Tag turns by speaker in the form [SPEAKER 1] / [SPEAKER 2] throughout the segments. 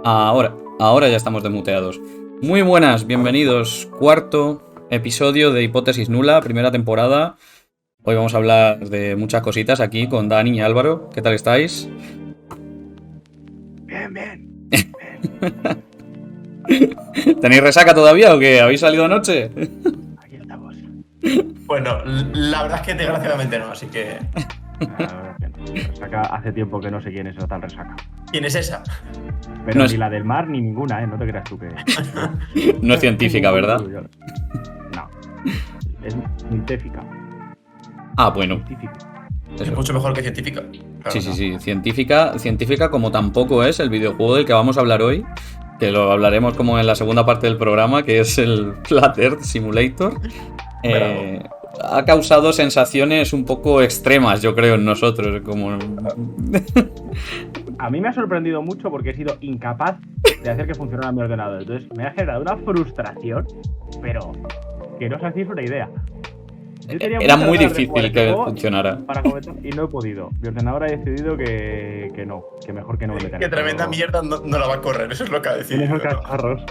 [SPEAKER 1] Ahora ya estamos desmuteados. Muy buenas, bienvenidos. Cuarto episodio de Hipótesis Nula, primera temporada. Hoy vamos a hablar de muchas cositas aquí con Dani y Álvaro. ¿Qué tal estáis?
[SPEAKER 2] Bien.
[SPEAKER 1] ¿Tenéis resaca todavía o qué? ¿Habéis salido anoche?
[SPEAKER 2] Aquí estamos.
[SPEAKER 3] Bueno, la verdad es que desgraciadamente no, así que...
[SPEAKER 2] Resaca, hace tiempo que no sé quién es esa tal resaca.
[SPEAKER 3] ¿Quién es esa?
[SPEAKER 2] Pero
[SPEAKER 1] No
[SPEAKER 2] ni
[SPEAKER 1] es-
[SPEAKER 2] la del mar ni ninguna, no te creas tú que...
[SPEAKER 1] No es científica, ¿verdad?
[SPEAKER 2] No. Es científica.
[SPEAKER 1] Ah, bueno.
[SPEAKER 3] Es
[SPEAKER 1] Eso.
[SPEAKER 3] mucho mejor que científica. Claro,
[SPEAKER 1] Sí. Científica como tampoco es el videojuego del que vamos a hablar hoy, que lo hablaremos como en la segunda parte del programa, que es el Flat Earth Simulator. Ha causado sensaciones un poco extremas, yo creo, en nosotros. Como...
[SPEAKER 2] A mí me ha sorprendido mucho porque he sido incapaz de hacer que funcionara mi ordenador. Entonces me ha generado una frustración, pero que no os hacéis una idea. Yo tenía
[SPEAKER 1] Era
[SPEAKER 2] muchas
[SPEAKER 1] muy
[SPEAKER 2] ganas de
[SPEAKER 1] difícil
[SPEAKER 2] jugar este
[SPEAKER 1] que
[SPEAKER 2] juego
[SPEAKER 1] funcionara.
[SPEAKER 2] para comentar y no he podido. Mi ordenador ha decidido que no, que mejor que no me metan.
[SPEAKER 3] Que tremenda mierda no la va a correr, eso es lo que ha
[SPEAKER 2] Tienes
[SPEAKER 3] decidido.
[SPEAKER 2] esos cacharros.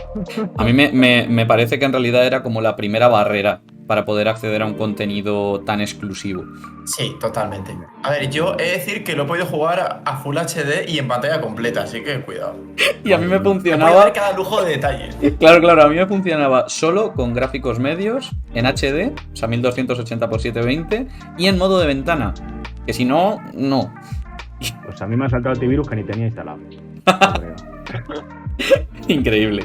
[SPEAKER 1] A mí me parece que en realidad era como la primera barrera para poder acceder a un contenido tan exclusivo.
[SPEAKER 3] Sí, totalmente. A ver, yo he de decir que lo he podido jugar a Full HD y en pantalla completa, así que cuidado.
[SPEAKER 1] Y a mí me
[SPEAKER 3] He podido
[SPEAKER 1] funcionaba...
[SPEAKER 3] ver cada lujo de detalle.
[SPEAKER 1] Claro, a mí me funcionaba solo con gráficos medios, en HD, o sea, 1280x720, y en modo de ventana. Que si no, no.
[SPEAKER 2] Pues a mí me ha saltado el antivirus que ni tenía instalado. No creo.
[SPEAKER 1] Increíble.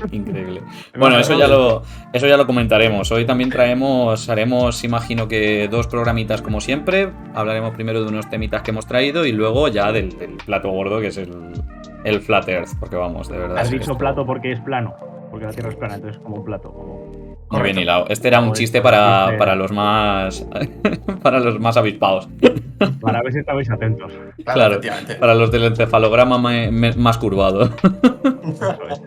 [SPEAKER 1] Bueno, eso ya lo comentaremos. Hoy también haremos, imagino que 2 programitas como siempre. Hablaremos primero de unos temitas que hemos traído y luego ya del plato gordo, que es el Flat Earth. Porque vamos, de verdad.
[SPEAKER 2] Has
[SPEAKER 1] es que
[SPEAKER 2] dicho
[SPEAKER 1] esto-
[SPEAKER 2] plato porque es plano. Porque la Tierra es plana, entonces es como un plato.
[SPEAKER 1] Muy bien hilado. Este era un chiste para los más para los más avispados.
[SPEAKER 2] Para ver si estabais atentos.
[SPEAKER 1] Claro,
[SPEAKER 3] Efectivamente.
[SPEAKER 1] para los del encefalograma más curvado.
[SPEAKER 2] Eso es.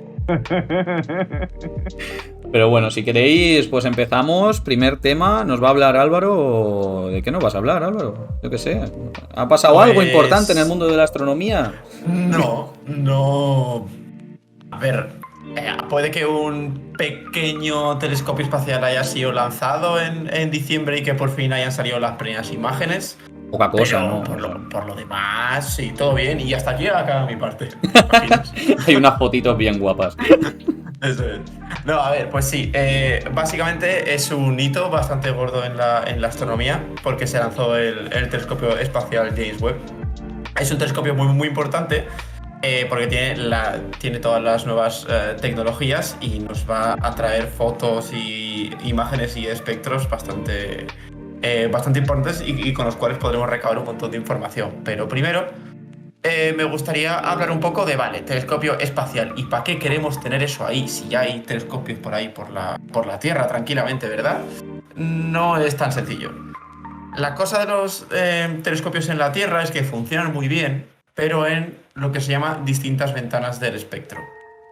[SPEAKER 1] Pero bueno, si queréis, pues empezamos. Primer tema, ¿nos va a hablar Álvaro? ¿De qué nos vas a hablar, Álvaro? Yo qué sé. ¿Ha pasado
[SPEAKER 3] Pues-
[SPEAKER 1] algo importante en el mundo de la astronomía?
[SPEAKER 3] No. A ver, puede que un pequeño telescopio espacial haya sido lanzado en diciembre y que por fin hayan salido las primeras imágenes.
[SPEAKER 1] Poca cosa,
[SPEAKER 3] Pero
[SPEAKER 1] ¿no?
[SPEAKER 3] por lo demás, sí, todo bien. Y hasta aquí acaba mi parte. ¿Imaginas?
[SPEAKER 1] Hay unas fotitos bien guapas.
[SPEAKER 3] Eso es. No, a ver, pues sí. Básicamente es un hito bastante gordo en la astronomía porque se lanzó el telescopio espacial James Webb. Es un telescopio muy importante porque tiene todas las nuevas tecnologías y nos va a traer fotos y imágenes y espectros bastante importantes y con los cuales podremos recabar un montón de información. Pero primero me gustaría hablar un poco de, telescopio espacial y para qué queremos tener eso ahí, si ya hay telescopios por ahí por la Tierra tranquilamente, ¿verdad? No es tan sencillo. La cosa de los telescopios en la Tierra es que funcionan muy bien, pero en lo que se llama distintas ventanas del espectro.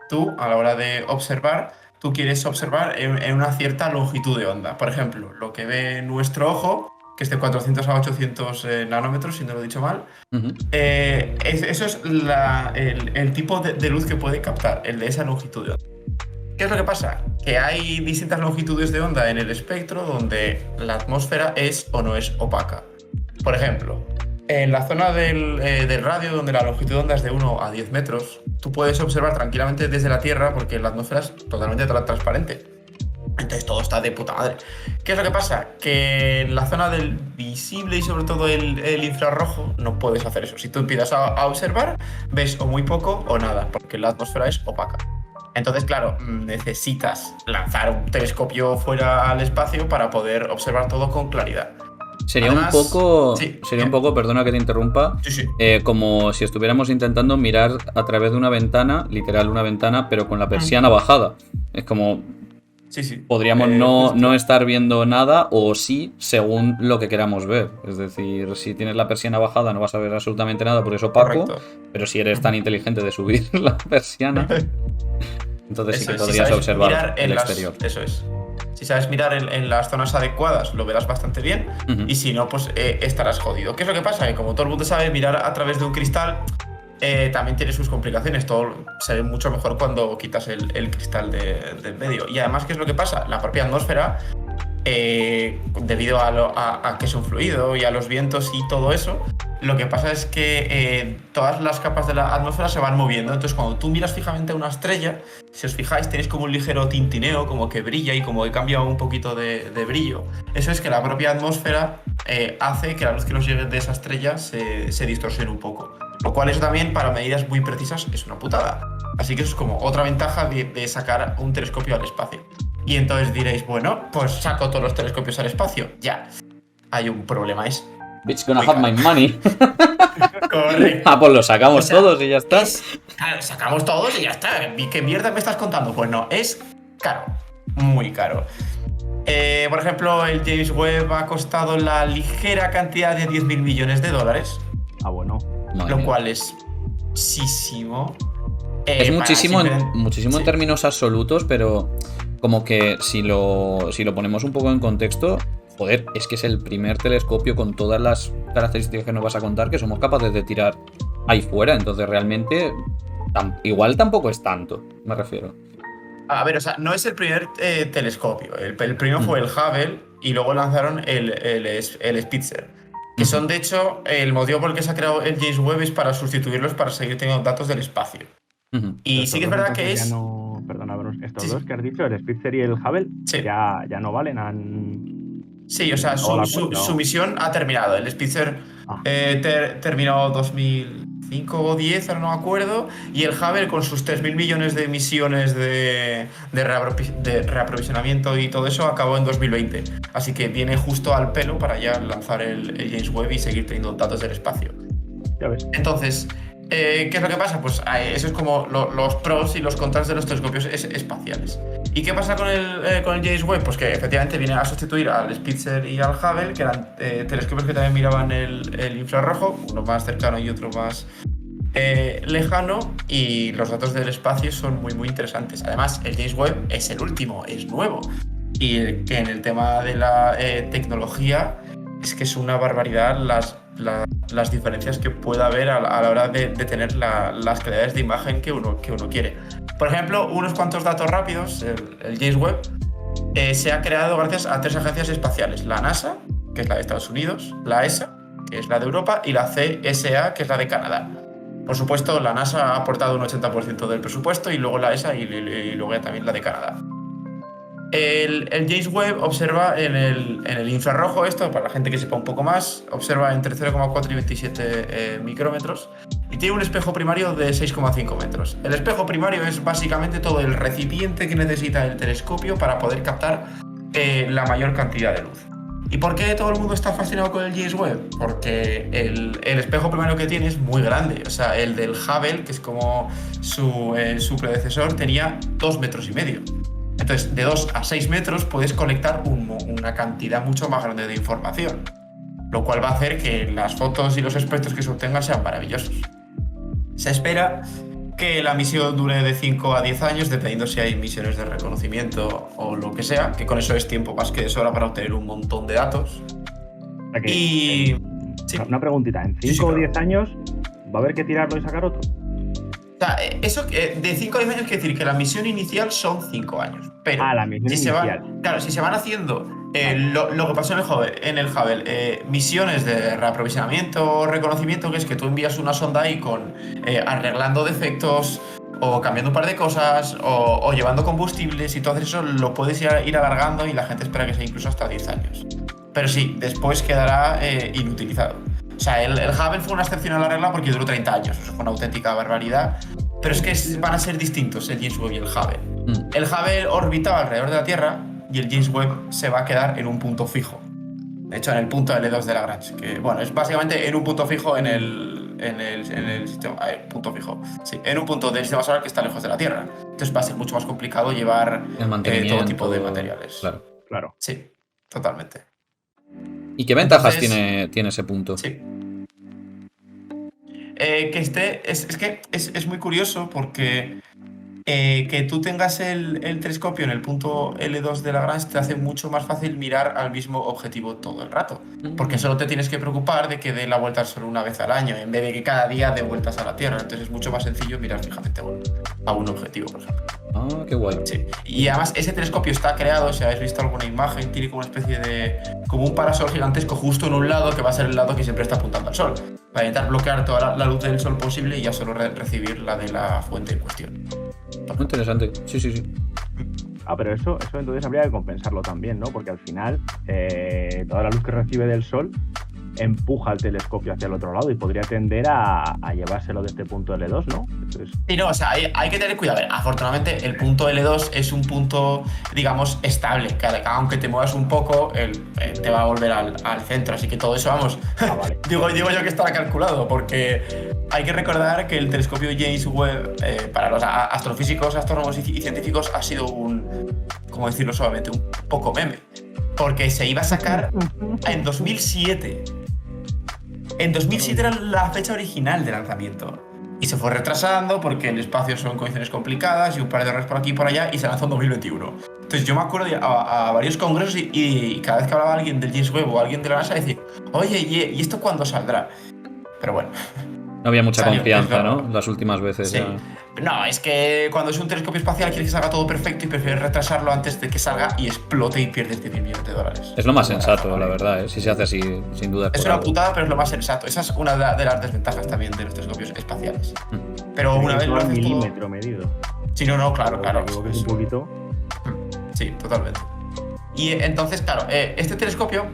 [SPEAKER 3] Tú, a la hora de observar, tú quieres observar en una cierta longitud de onda. Por ejemplo, lo que ve nuestro ojo, que es de 400 a 800 nanómetros, si no lo he dicho mal,
[SPEAKER 1] Ujú.
[SPEAKER 3] eso es el tipo de luz que puede captar, el de esa longitud de onda. ¿Qué es lo que pasa? Que hay distintas longitudes de onda en el espectro donde la atmósfera es o no es opaca. Por ejemplo, en la zona del radio donde la longitud de onda es de 1 a 10 metros, tú puedes observar tranquilamente desde la Tierra porque la atmósfera es totalmente transparente. Entonces todo está de puta madre. ¿Qué es lo que pasa? Que en la zona del visible y sobre todo el infrarrojo no puedes hacer eso. Si tú empiezas a observar, ves o muy poco o nada, porque la atmósfera es opaca. Entonces, claro, necesitas lanzar un telescopio fuera al espacio para poder observar todo con claridad.
[SPEAKER 1] Sería
[SPEAKER 3] Además,
[SPEAKER 1] un poco, perdona que te interrumpa,
[SPEAKER 3] Sí.
[SPEAKER 1] como si estuviéramos intentando mirar a través de una ventana, literal una ventana, pero con la persiana bajada. Es como...
[SPEAKER 3] Sí.
[SPEAKER 1] Podríamos no estar viendo nada o sí, según lo que queramos ver. Es decir, si tienes la persiana bajada no vas a ver absolutamente nada porque es opaco.
[SPEAKER 3] Correcto.
[SPEAKER 1] Pero si eres tan inteligente de subir la persiana, entonces sí
[SPEAKER 3] Eso
[SPEAKER 1] que
[SPEAKER 3] es,
[SPEAKER 1] podrías
[SPEAKER 3] sabes
[SPEAKER 1] observar
[SPEAKER 3] mirar
[SPEAKER 1] el
[SPEAKER 3] en
[SPEAKER 1] exterior.
[SPEAKER 3] Eso es. Si sabes mirar en las zonas adecuadas, lo verás bastante bien.
[SPEAKER 1] Ujú.
[SPEAKER 3] Y si no, pues estarás jodido. ¿Qué es lo que pasa? Que como todo el mundo sabe, mirar a través de un cristal también tiene sus complicaciones. Todo se ve mucho mejor cuando quitas el cristal del medio. Y además, ¿qué es lo que pasa? La propia atmósfera, debido a que es un fluido y a los vientos y todo eso, lo que pasa es que todas las capas de la atmósfera se van moviendo. Entonces, cuando tú miras fijamente a una estrella, si os fijáis, tenéis como un ligero tintineo, como que brilla y como que cambia un poquito de brillo. Eso es que la propia atmósfera hace que la luz que nos llegue de esa estrella se distorsione un poco. Lo cual eso también, para medidas muy precisas, es una putada. Así que eso es como otra ventaja de sacar un telescopio al espacio. Y entonces diréis, bueno, pues saco todos los telescopios al espacio. Ya, hay un problema, es...
[SPEAKER 1] Bitch gonna have my money.
[SPEAKER 3] Correcto.
[SPEAKER 1] Ah, pues lo sacamos
[SPEAKER 3] O sea,
[SPEAKER 1] todos y ya está.
[SPEAKER 3] Claro, sacamos todos y ya está. ¿Qué mierda me estás contando? Pues no, es caro, muy caro. Por ejemplo, el James Webb ha costado la ligera cantidad de 10.000 millones de dólares.
[SPEAKER 2] Ah, bueno.
[SPEAKER 1] Madre
[SPEAKER 3] Lo
[SPEAKER 1] mía.
[SPEAKER 3] cual es muchísimo.
[SPEAKER 1] Es muchísimo, muchísimo
[SPEAKER 3] sí.
[SPEAKER 1] en términos absolutos, pero como que si lo ponemos un poco en contexto, joder, es que es el primer telescopio con todas las características que nos vas a contar que somos capaces de tirar ahí fuera. Entonces realmente igual tampoco es tanto, me refiero.
[SPEAKER 3] A ver, o sea, no es el primer telescopio. El primero fue el Hubble y luego lanzaron el Spitzer. Que son, de hecho, el motivo por el que se ha creado el James Webb es para sustituirlos para seguir teniendo datos del espacio. Y sí que es verdad que es...
[SPEAKER 2] Perdona, Bros. Estos
[SPEAKER 3] Sí,
[SPEAKER 2] dos que has dicho, el Spitzer y el Hubble,
[SPEAKER 3] Sí.
[SPEAKER 2] ya no valen.
[SPEAKER 3] Sí, o sea, su misión ha terminado. El Spitzer terminó 2005 o 10, ahora no me acuerdo. Y el Hubble, con sus 3.000 millones de emisiones de reaprovisionamiento y todo eso, acabó en 2020. Así que viene justo al pelo para ya lanzar el James Webb y seguir teniendo datos del espacio.
[SPEAKER 2] Ya ves.
[SPEAKER 3] Entonces, ¿qué es lo que pasa? Pues eso es como los pros y los contras de los telescopios espaciales. ¿Y qué pasa con el James Webb? Pues que efectivamente viene a sustituir al Spitzer y al Hubble, que eran telescopios que también miraban el infrarrojo, uno más cercano y otro más lejano, y los datos del espacio son muy, muy interesantes. Además, el James Webb es el último, es nuevo. Y en el tema de la tecnología, es que es una barbaridad las diferencias que pueda haber a la hora de tener las calidades de imagen que uno quiere. Por ejemplo, unos cuantos datos rápidos. El James Webb se ha creado gracias a 3 agencias espaciales: la NASA, que es la de Estados Unidos, la ESA, que es la de Europa, y la CSA, que es la de Canadá. Por supuesto, la NASA ha aportado un 80% del presupuesto, y luego la ESA y luego también la de Canadá. El James Webb observa en el infrarrojo, esto para la gente que sepa un poco más, observa entre 0,4 y 27 micrómetros, y tiene un espejo primario de 6,5 metros. El espejo primario es básicamente todo el recipiente que necesita el telescopio para poder captar la mayor cantidad de luz. ¿Y por qué todo el mundo está fascinado con el James Webb? Porque el espejo primario que tiene es muy grande. O sea, el del Hubble, que es como su predecesor, tenía 2,5 metros. Entonces, de 2 a 6 metros puedes colectar una cantidad mucho más grande de información, lo cual va a hacer que las fotos y los espectros que se obtengan sean maravillosos. Se espera que la misión dure de 5 a 10 años, dependiendo si hay misiones de reconocimiento o lo que sea, que con eso es tiempo más que de sobra para obtener un montón de datos.
[SPEAKER 2] O sea que,
[SPEAKER 3] Y... sí.
[SPEAKER 2] Una preguntita, ¿en 5 o 10 años va a haber que tirarlo y sacar otro?
[SPEAKER 3] O sea, eso de 5 a 10 años quiere decir que la misión inicial son 5 años. Pero
[SPEAKER 2] la misión inicial.
[SPEAKER 3] si se van haciendo lo que pasó en el Hubble, misiones de reaprovisionamiento o reconocimiento, que es que tú envías una sonda ahí arreglando defectos o cambiando un par de cosas o llevando combustibles, y todo eso lo puedes ir alargando, y la gente espera que sea incluso hasta 10 años. Pero sí, después quedará inutilizado. O sea, el Hubble fue una excepción a la regla porque duró 30 años. Eso fue una auténtica barbaridad. Pero es que van a ser distintos el James Webb y el Hubble. El Hubble orbitaba alrededor de la Tierra y el James Webb se va a quedar en un punto fijo. De hecho, en el punto L2 de Lagrange. Que, bueno, es básicamente en un punto fijo en el sistema. Punto fijo. Sí, en un punto del sistema solar que está lejos de la Tierra. Entonces va a ser mucho más complicado llevar todo tipo de materiales.
[SPEAKER 2] Claro.
[SPEAKER 3] Sí, totalmente.
[SPEAKER 1] ¿Y qué ventajas tiene ese punto?
[SPEAKER 3] Sí. Es muy curioso porque que tú tengas el telescopio en el punto L2 de Lagrange te hace mucho más fácil mirar al mismo objetivo todo el rato. Porque solo te tienes que preocupar de que dé la vuelta solo una vez al año, en vez de que cada día dé vueltas a la Tierra. Entonces es mucho más sencillo mirar fijamente a un objetivo, por ejemplo.
[SPEAKER 1] Ah, qué guay.
[SPEAKER 3] Sí. Y además ese telescopio está creado, si habéis visto alguna imagen, tiene como una especie de... como un parasol gigantesco justo en un lado, que va a ser el lado que siempre está apuntando al Sol. Para intentar bloquear toda la luz del Sol posible y ya solo recibir la de la fuente en cuestión.
[SPEAKER 1] Muy interesante. Sí.
[SPEAKER 2] Pero eso entonces habría que compensarlo también, ¿no? Porque al final toda la luz que recibe del Sol empuja el telescopio hacia el otro lado y podría tender a llevárselo de este punto L2, ¿no? Entonces...
[SPEAKER 3] Sí, no, o sea, hay que tener cuidado. A ver, afortunadamente el punto L2 es un punto, digamos, estable, que aunque te muevas un poco, te va a volver al centro, así que todo eso, vamos,
[SPEAKER 2] vale.
[SPEAKER 3] digo yo que estará calculado, porque hay que recordar que el telescopio James Webb, para los astrofísicos, astrónomos y científicos, ha sido ¿cómo decirlo suavemente? Un poco meme, porque se iba a sacar en 2007. En 2007 era la fecha original de lanzamiento. Y se fue retrasando porque el espacio son condiciones complicadas y un par de errores por aquí y por allá, y se lanzó en 2021. Entonces yo me acuerdo de a varios congresos y cada vez que hablaba alguien del James Webb o alguien de la NASA decía, oye, ¿y esto cuándo saldrá? Pero bueno.
[SPEAKER 1] No había mucha confianza, ¿no? Las últimas veces.
[SPEAKER 3] Sí.
[SPEAKER 1] Ya.
[SPEAKER 3] No, es que cuando es un telescopio espacial quieres que salga todo perfecto y prefieres retrasarlo antes de que salga y explote y pierdes 10 millones de dólares.
[SPEAKER 1] Es lo más sensato, la verdad, ¿eh? Si se hace así, sin duda.
[SPEAKER 3] Es una putada, pero es lo más sensato. Esa es una de las desventajas también de los telescopios espaciales. Pero una vez lo haces
[SPEAKER 2] milímetro
[SPEAKER 3] todo...
[SPEAKER 2] medido.
[SPEAKER 3] Sí, no, claro.
[SPEAKER 2] Que es un poquito.
[SPEAKER 3] Sí, totalmente. Y entonces, claro, este telescopio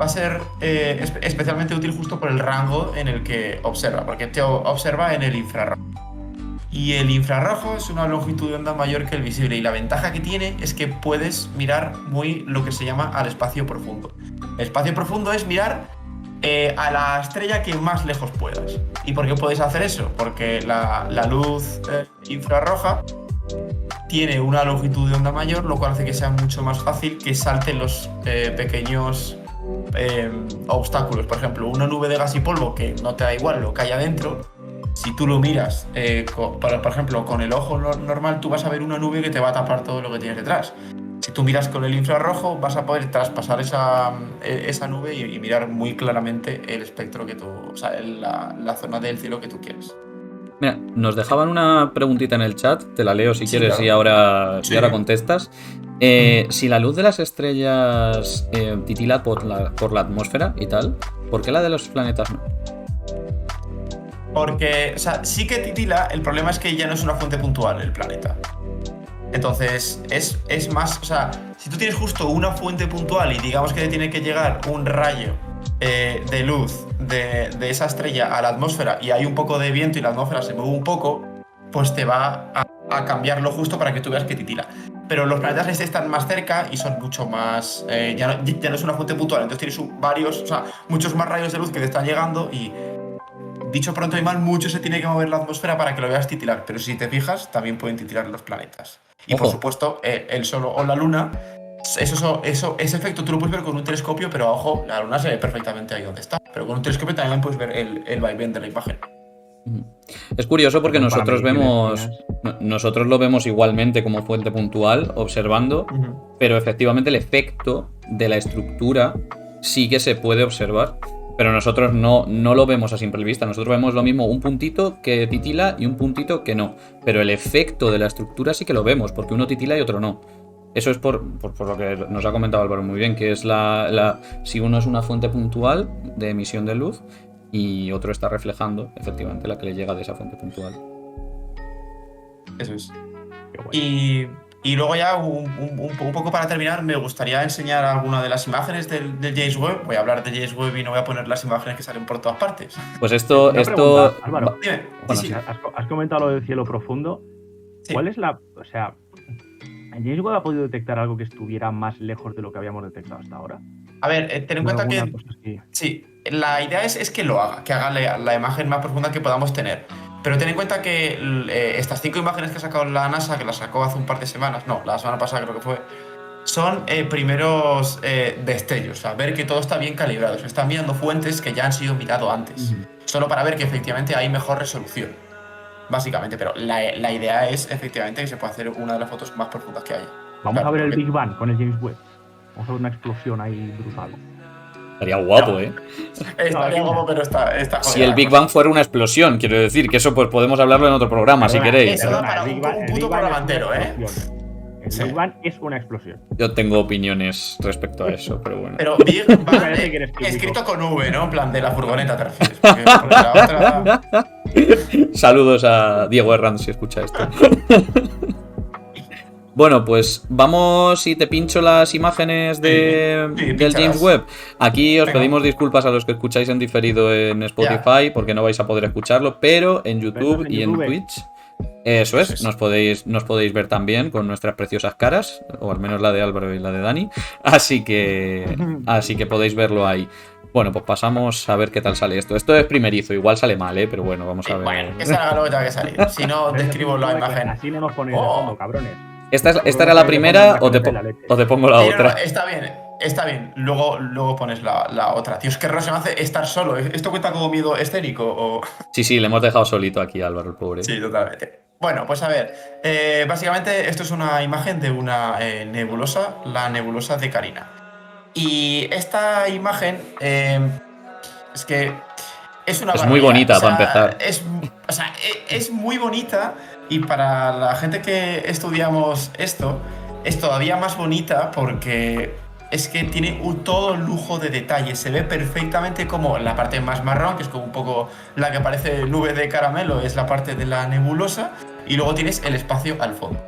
[SPEAKER 3] va a ser especialmente útil justo por el rango en el que observa, porque te observa en el infrarrojo. Y el infrarrojo es una longitud de onda mayor que el visible, y la ventaja que tiene es que puedes mirar muy lo que se llama al espacio profundo. El espacio profundo es mirar a la estrella que más lejos puedas. ¿Y por qué puedes hacer eso? Porque la luz infrarroja tiene una longitud de onda mayor, lo cual hace que sea mucho más fácil que salten los pequeños obstáculos. Por ejemplo, una nube de gas y polvo que no te da igual lo que hay adentro. Si tú lo miras, por ejemplo, con el ojo normal, tú vas a ver una nube que te va a tapar todo lo que tienes detrás. Si tú miras con el infrarrojo, vas a poder traspasar esa nube y mirar muy claramente el espectro que tú, o sea, la zona del cielo que tú quieres.
[SPEAKER 1] Mira, nos dejaban una preguntita en el chat, te la leo si quieres,
[SPEAKER 3] claro.
[SPEAKER 1] y ahora contestas. Si la luz de las estrellas titila por la atmósfera y tal, ¿por qué la de los planetas no?
[SPEAKER 3] Porque, o sea, sí que titila, el problema es que ya no es una fuente puntual el planeta. Entonces, es más, o sea, si tú tienes justo una fuente puntual y digamos que tiene que llegar un rayo de luz de esa estrella a la atmósfera y hay un poco de viento y la atmósfera se mueve un poco, pues te va a cambiarlo justo para que tú veas que titila. Pero los planetas están más cerca y son mucho más... ya no es una fuente puntual, entonces tienes muchos más rayos de luz que te están llegando y... Dicho pronto y mal, mucho se tiene que mover la atmósfera para que lo veas titilar, pero si te fijas, también pueden titilar los planetas. Y por supuesto, el Sol o la Luna, ese efecto tú lo puedes ver con un telescopio, pero ojo, la Luna se ve perfectamente ahí donde está. Pero con un telescopio también puedes ver el vaivén de la imagen.
[SPEAKER 1] Es curioso porque nosotros lo vemos igualmente como fuente puntual, observando, pero efectivamente el efecto de la estructura sí que se puede observar. Pero nosotros no lo vemos a simple vista. Nosotros vemos lo mismo, un puntito que titila y un puntito que no. Pero el efecto de la estructura sí que lo vemos, porque uno titila y otro no. Eso es por lo que nos ha comentado Álvaro muy bien, que es si uno es una fuente puntual de emisión de luz y otro está reflejando efectivamente la que le llega de esa fuente puntual.
[SPEAKER 3] Eso es. Y luego ya, un poco para terminar, me gustaría enseñar alguna de las imágenes del James Webb. Voy a hablar de James Webb y no voy a poner las imágenes que salen por todas partes.
[SPEAKER 1] Pues esto...
[SPEAKER 2] Álvaro,
[SPEAKER 3] dime.
[SPEAKER 2] Bueno,
[SPEAKER 3] Sí.
[SPEAKER 2] has comentado lo del cielo profundo.
[SPEAKER 3] Sí.
[SPEAKER 2] ¿Cuál es o sea, ¿James Webb ha podido detectar algo que estuviera más lejos de lo que habíamos detectado hasta ahora?
[SPEAKER 3] A ver, ten en cuenta que... Sí, la idea es que lo haga, que haga la imagen más profunda que podamos tener. Pero ten en cuenta que estas 5 imágenes que ha sacado la NASA, que las sacó hace un par de semanas, no, la semana pasada creo que fue, son primeros destellos, o sea, ver que todo está bien calibrado. Se están mirando fuentes que ya han sido miradas antes, solo para ver que efectivamente hay mejor resolución. básicamente. Pero la idea es efectivamente que se pueda hacer una de las fotos más profundas que haya.
[SPEAKER 2] Vamos
[SPEAKER 3] Claro,
[SPEAKER 2] a ver el
[SPEAKER 3] porque-
[SPEAKER 2] Big Bang con el James Webb. Vamos a ver una explosión ahí brutal.
[SPEAKER 1] Estaría guapo,
[SPEAKER 3] No.
[SPEAKER 1] ¿eh?
[SPEAKER 3] Estaría como, pero está jodida
[SPEAKER 1] Si el
[SPEAKER 3] la
[SPEAKER 1] Big
[SPEAKER 3] cosa.
[SPEAKER 1] Bang fuera una explosión, quiero decir, que eso pues podemos hablarlo en otro programa, si
[SPEAKER 2] Perdona,
[SPEAKER 1] queréis.
[SPEAKER 3] Eso da
[SPEAKER 2] perdona,
[SPEAKER 3] para
[SPEAKER 2] el Big
[SPEAKER 3] un
[SPEAKER 2] Bang- el
[SPEAKER 3] puto
[SPEAKER 2] Big Bang
[SPEAKER 3] programa
[SPEAKER 2] es una
[SPEAKER 3] entero, ¿eh?
[SPEAKER 2] explosión. El
[SPEAKER 3] Sí.
[SPEAKER 2] Big Ang es una explosión.
[SPEAKER 1] Yo tengo opiniones respecto a eso, pero bueno.
[SPEAKER 3] Pero Big Bang
[SPEAKER 2] Parece que eres crítico.
[SPEAKER 3] escrito con V, ¿no? En plan de la furgoneta te refieres. Porque la otra.
[SPEAKER 1] Saludos a Diego Herranz si escucha esto. Bueno, pues vamos y te pincho las imágenes
[SPEAKER 3] Sí,
[SPEAKER 1] del
[SPEAKER 3] pínchalas.
[SPEAKER 1] James Webb. Aquí os
[SPEAKER 3] Venga.
[SPEAKER 1] pedimos disculpas a los que escucháis en diferido en Spotify porque no vais a poder escucharlo, pero en YouTube
[SPEAKER 2] en
[SPEAKER 1] y en
[SPEAKER 2] YouTube.
[SPEAKER 1] Twitch. Eso es,
[SPEAKER 3] es.
[SPEAKER 1] nos podéis ver también con nuestras preciosas caras, o al menos la de Álvaro y la de Dani. Así que podéis verlo ahí. Bueno, pues pasamos a ver qué tal sale esto. Esto es primerizo, igual sale mal, pero bueno, vamos a ver.
[SPEAKER 3] Bueno, que salga lo que tenga que salir. Si no, describo la imagen.
[SPEAKER 2] Así no nos ponéis de
[SPEAKER 3] Oh.
[SPEAKER 2] fondo, cabrones.
[SPEAKER 1] ¿Esta era la primera o te pongo la
[SPEAKER 3] Sí, no,
[SPEAKER 1] otra?
[SPEAKER 3] no, está bien, está bien. Luego pones la otra. Tío, es que raro se me hace estar solo. ¿Esto cuenta como miedo escénico? O...
[SPEAKER 1] Sí, le hemos dejado solito aquí a Álvaro, el pobre.
[SPEAKER 3] Sí, totalmente. Bueno, pues a ver. Básicamente, esto es una imagen de una nebulosa, la nebulosa de Carina. Y esta imagen es que es una
[SPEAKER 1] Es muy
[SPEAKER 3] barbaridad.
[SPEAKER 1] bonita,
[SPEAKER 3] O sea,
[SPEAKER 1] para empezar.
[SPEAKER 3] Es muy bonita y para la gente que estudiamos esto es todavía más bonita porque es que tiene todo lujo de detalles. Se ve perfectamente como la parte más marrón, que es como un poco la que parece nube de caramelo, es la parte de la nebulosa, y luego tienes el espacio al fondo.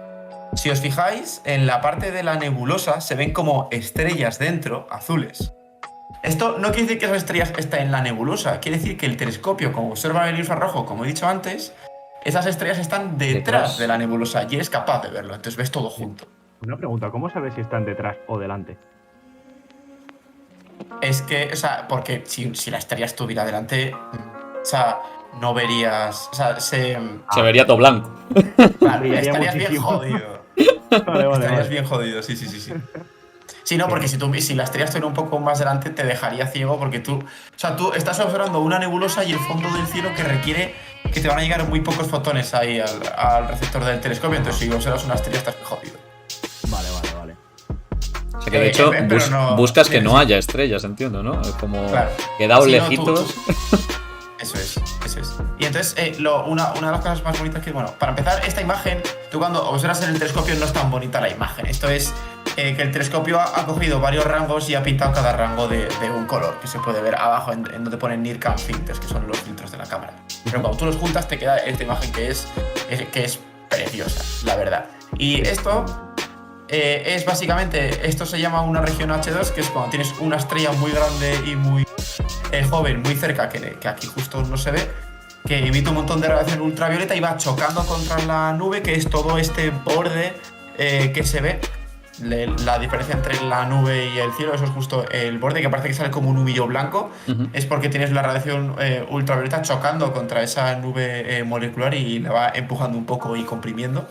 [SPEAKER 3] Si os fijáis, en la parte de la nebulosa se ven como estrellas dentro, azules. Esto no quiere decir que esas estrellas estén en la nebulosa, quiere decir que el telescopio, como observa el infrarrojo, como he dicho antes, esas estrellas están detrás de la nebulosa y eres capaz de verlo, entonces ves todo junto.
[SPEAKER 2] Una pregunta, ¿cómo sabes si están detrás o delante?
[SPEAKER 3] Es que, o sea, porque si la estrella estuviera delante, o sea, no verías, o sea,
[SPEAKER 1] Se vería todo blanco.
[SPEAKER 3] claro,
[SPEAKER 2] Brillaría
[SPEAKER 3] estarías bien
[SPEAKER 2] muchísimo.
[SPEAKER 3] jodido.
[SPEAKER 2] Vale,
[SPEAKER 3] Estarías bien jodido, sí. Sí, no, porque si la estrella estuviera un poco más delante te dejaría ciego porque tú estás observando una nebulosa y el fondo del cielo que requiere que te van a llegar muy pocos fotones ahí al receptor del telescopio, entonces si observas una estrella estás jodido.
[SPEAKER 2] Vale.
[SPEAKER 1] O sea que de hecho
[SPEAKER 3] pero no-
[SPEAKER 1] buscas que
[SPEAKER 3] sí,
[SPEAKER 1] no
[SPEAKER 3] sí.
[SPEAKER 1] haya estrellas, entiendo, ¿no? Es como
[SPEAKER 3] Claro.
[SPEAKER 1] quedaos
[SPEAKER 3] Sí, no,
[SPEAKER 1] lejitos.
[SPEAKER 3] Eso es. Y entonces, una de las cosas más bonitas que, bueno, para empezar, esta imagen, tú cuando observas en el telescopio no es tan bonita la imagen. Esto es que el telescopio ha cogido varios rangos y ha pintado cada rango de un color, que se puede ver abajo en donde ponen NIRCam filters, que son los filtros de la cámara. Pero cuando tú los juntas te queda esta imagen que es preciosa, la verdad. Y esto es básicamente, esto se llama una región H2, que es cuando tienes una estrella muy grande y muy joven, muy cerca, que aquí justo no se ve, que emite un montón de radiación ultravioleta y va chocando contra la nube, que es todo este borde que se ve. La diferencia entre la nube y el cielo, eso es justo el borde, que parece que sale como un humillo blanco, es porque tienes la radiación ultravioleta chocando contra esa nube molecular y la va empujando un poco y comprimiendo.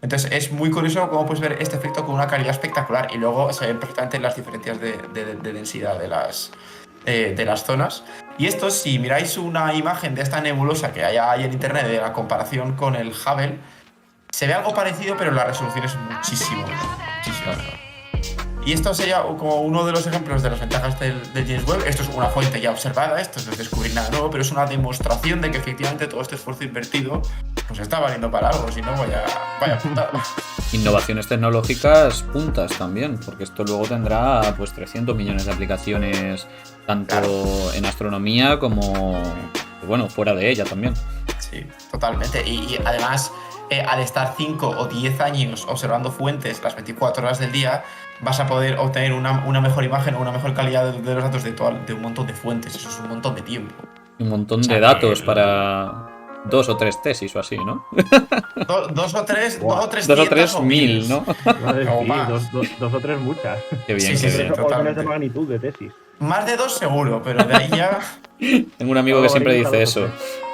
[SPEAKER 3] Entonces es muy curioso cómo puedes ver este efecto con una calidad espectacular y luego se ven perfectamente las diferencias de densidad de las zonas. Y esto, si miráis una imagen de esta nebulosa que hay en internet de la comparación con el Hubble, se ve algo parecido, pero la resolución es muchísimo mejor. Y esto sería como uno de los ejemplos de las ventajas del James Webb. Esto es una fuente ya observada, esto no es descubrir nada nuevo, pero es una demostración de que efectivamente todo este esfuerzo invertido pues está valiendo para algo, si no vaya putada.
[SPEAKER 1] Innovaciones tecnológicas puntas también, porque esto luego tendrá pues 300 millones de aplicaciones, tanto en astronomía como, bueno, fuera de ella también.
[SPEAKER 3] Sí, totalmente. Y además, al estar 5 o 10 años observando fuentes las 24 horas del día, vas a poder obtener una mejor imagen o una mejor calidad de los datos de un montón de fuentes. Eso es un montón de tiempo.
[SPEAKER 1] Un montón de datos para 2 o 3 tesis o así, ¿no?
[SPEAKER 3] Dos o tres
[SPEAKER 1] 2 o 3 mil, ¿no?
[SPEAKER 2] Sí,
[SPEAKER 3] más.
[SPEAKER 2] dos o tres muchas.
[SPEAKER 1] Qué bien,
[SPEAKER 3] Sí,
[SPEAKER 1] qué
[SPEAKER 3] sí,
[SPEAKER 1] bien.
[SPEAKER 3] sí.
[SPEAKER 2] Órdenes de magnitud de tesis.
[SPEAKER 3] Más de 2 seguro, pero de ahí ya...
[SPEAKER 1] Tengo un amigo que siempre dice
[SPEAKER 2] Favoritos,
[SPEAKER 1] eso.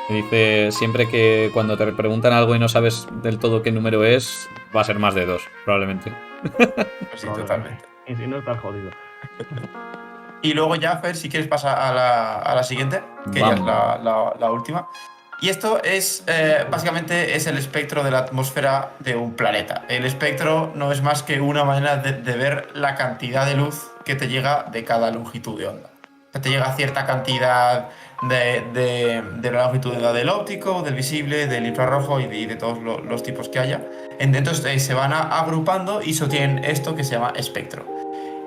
[SPEAKER 1] Que dice siempre que cuando te preguntan algo y no sabes del todo qué número es, va a ser más de 2, probablemente.
[SPEAKER 3] Pues sí, totalmente.
[SPEAKER 2] Y si no estás jodido.
[SPEAKER 3] Y luego ya, Fer, si quieres pasar a la siguiente, que ya es la última. Y esto es, básicamente, es el espectro de la atmósfera de un planeta. El espectro no es más que una manera de ver la cantidad de luz que te llega de cada longitud de onda. O sea, te llega cierta cantidad de la longitud de onda del óptico, del visible, del infrarrojo y de todos los tipos que haya. Entonces se van agrupando y eso tienen esto que se llama espectro.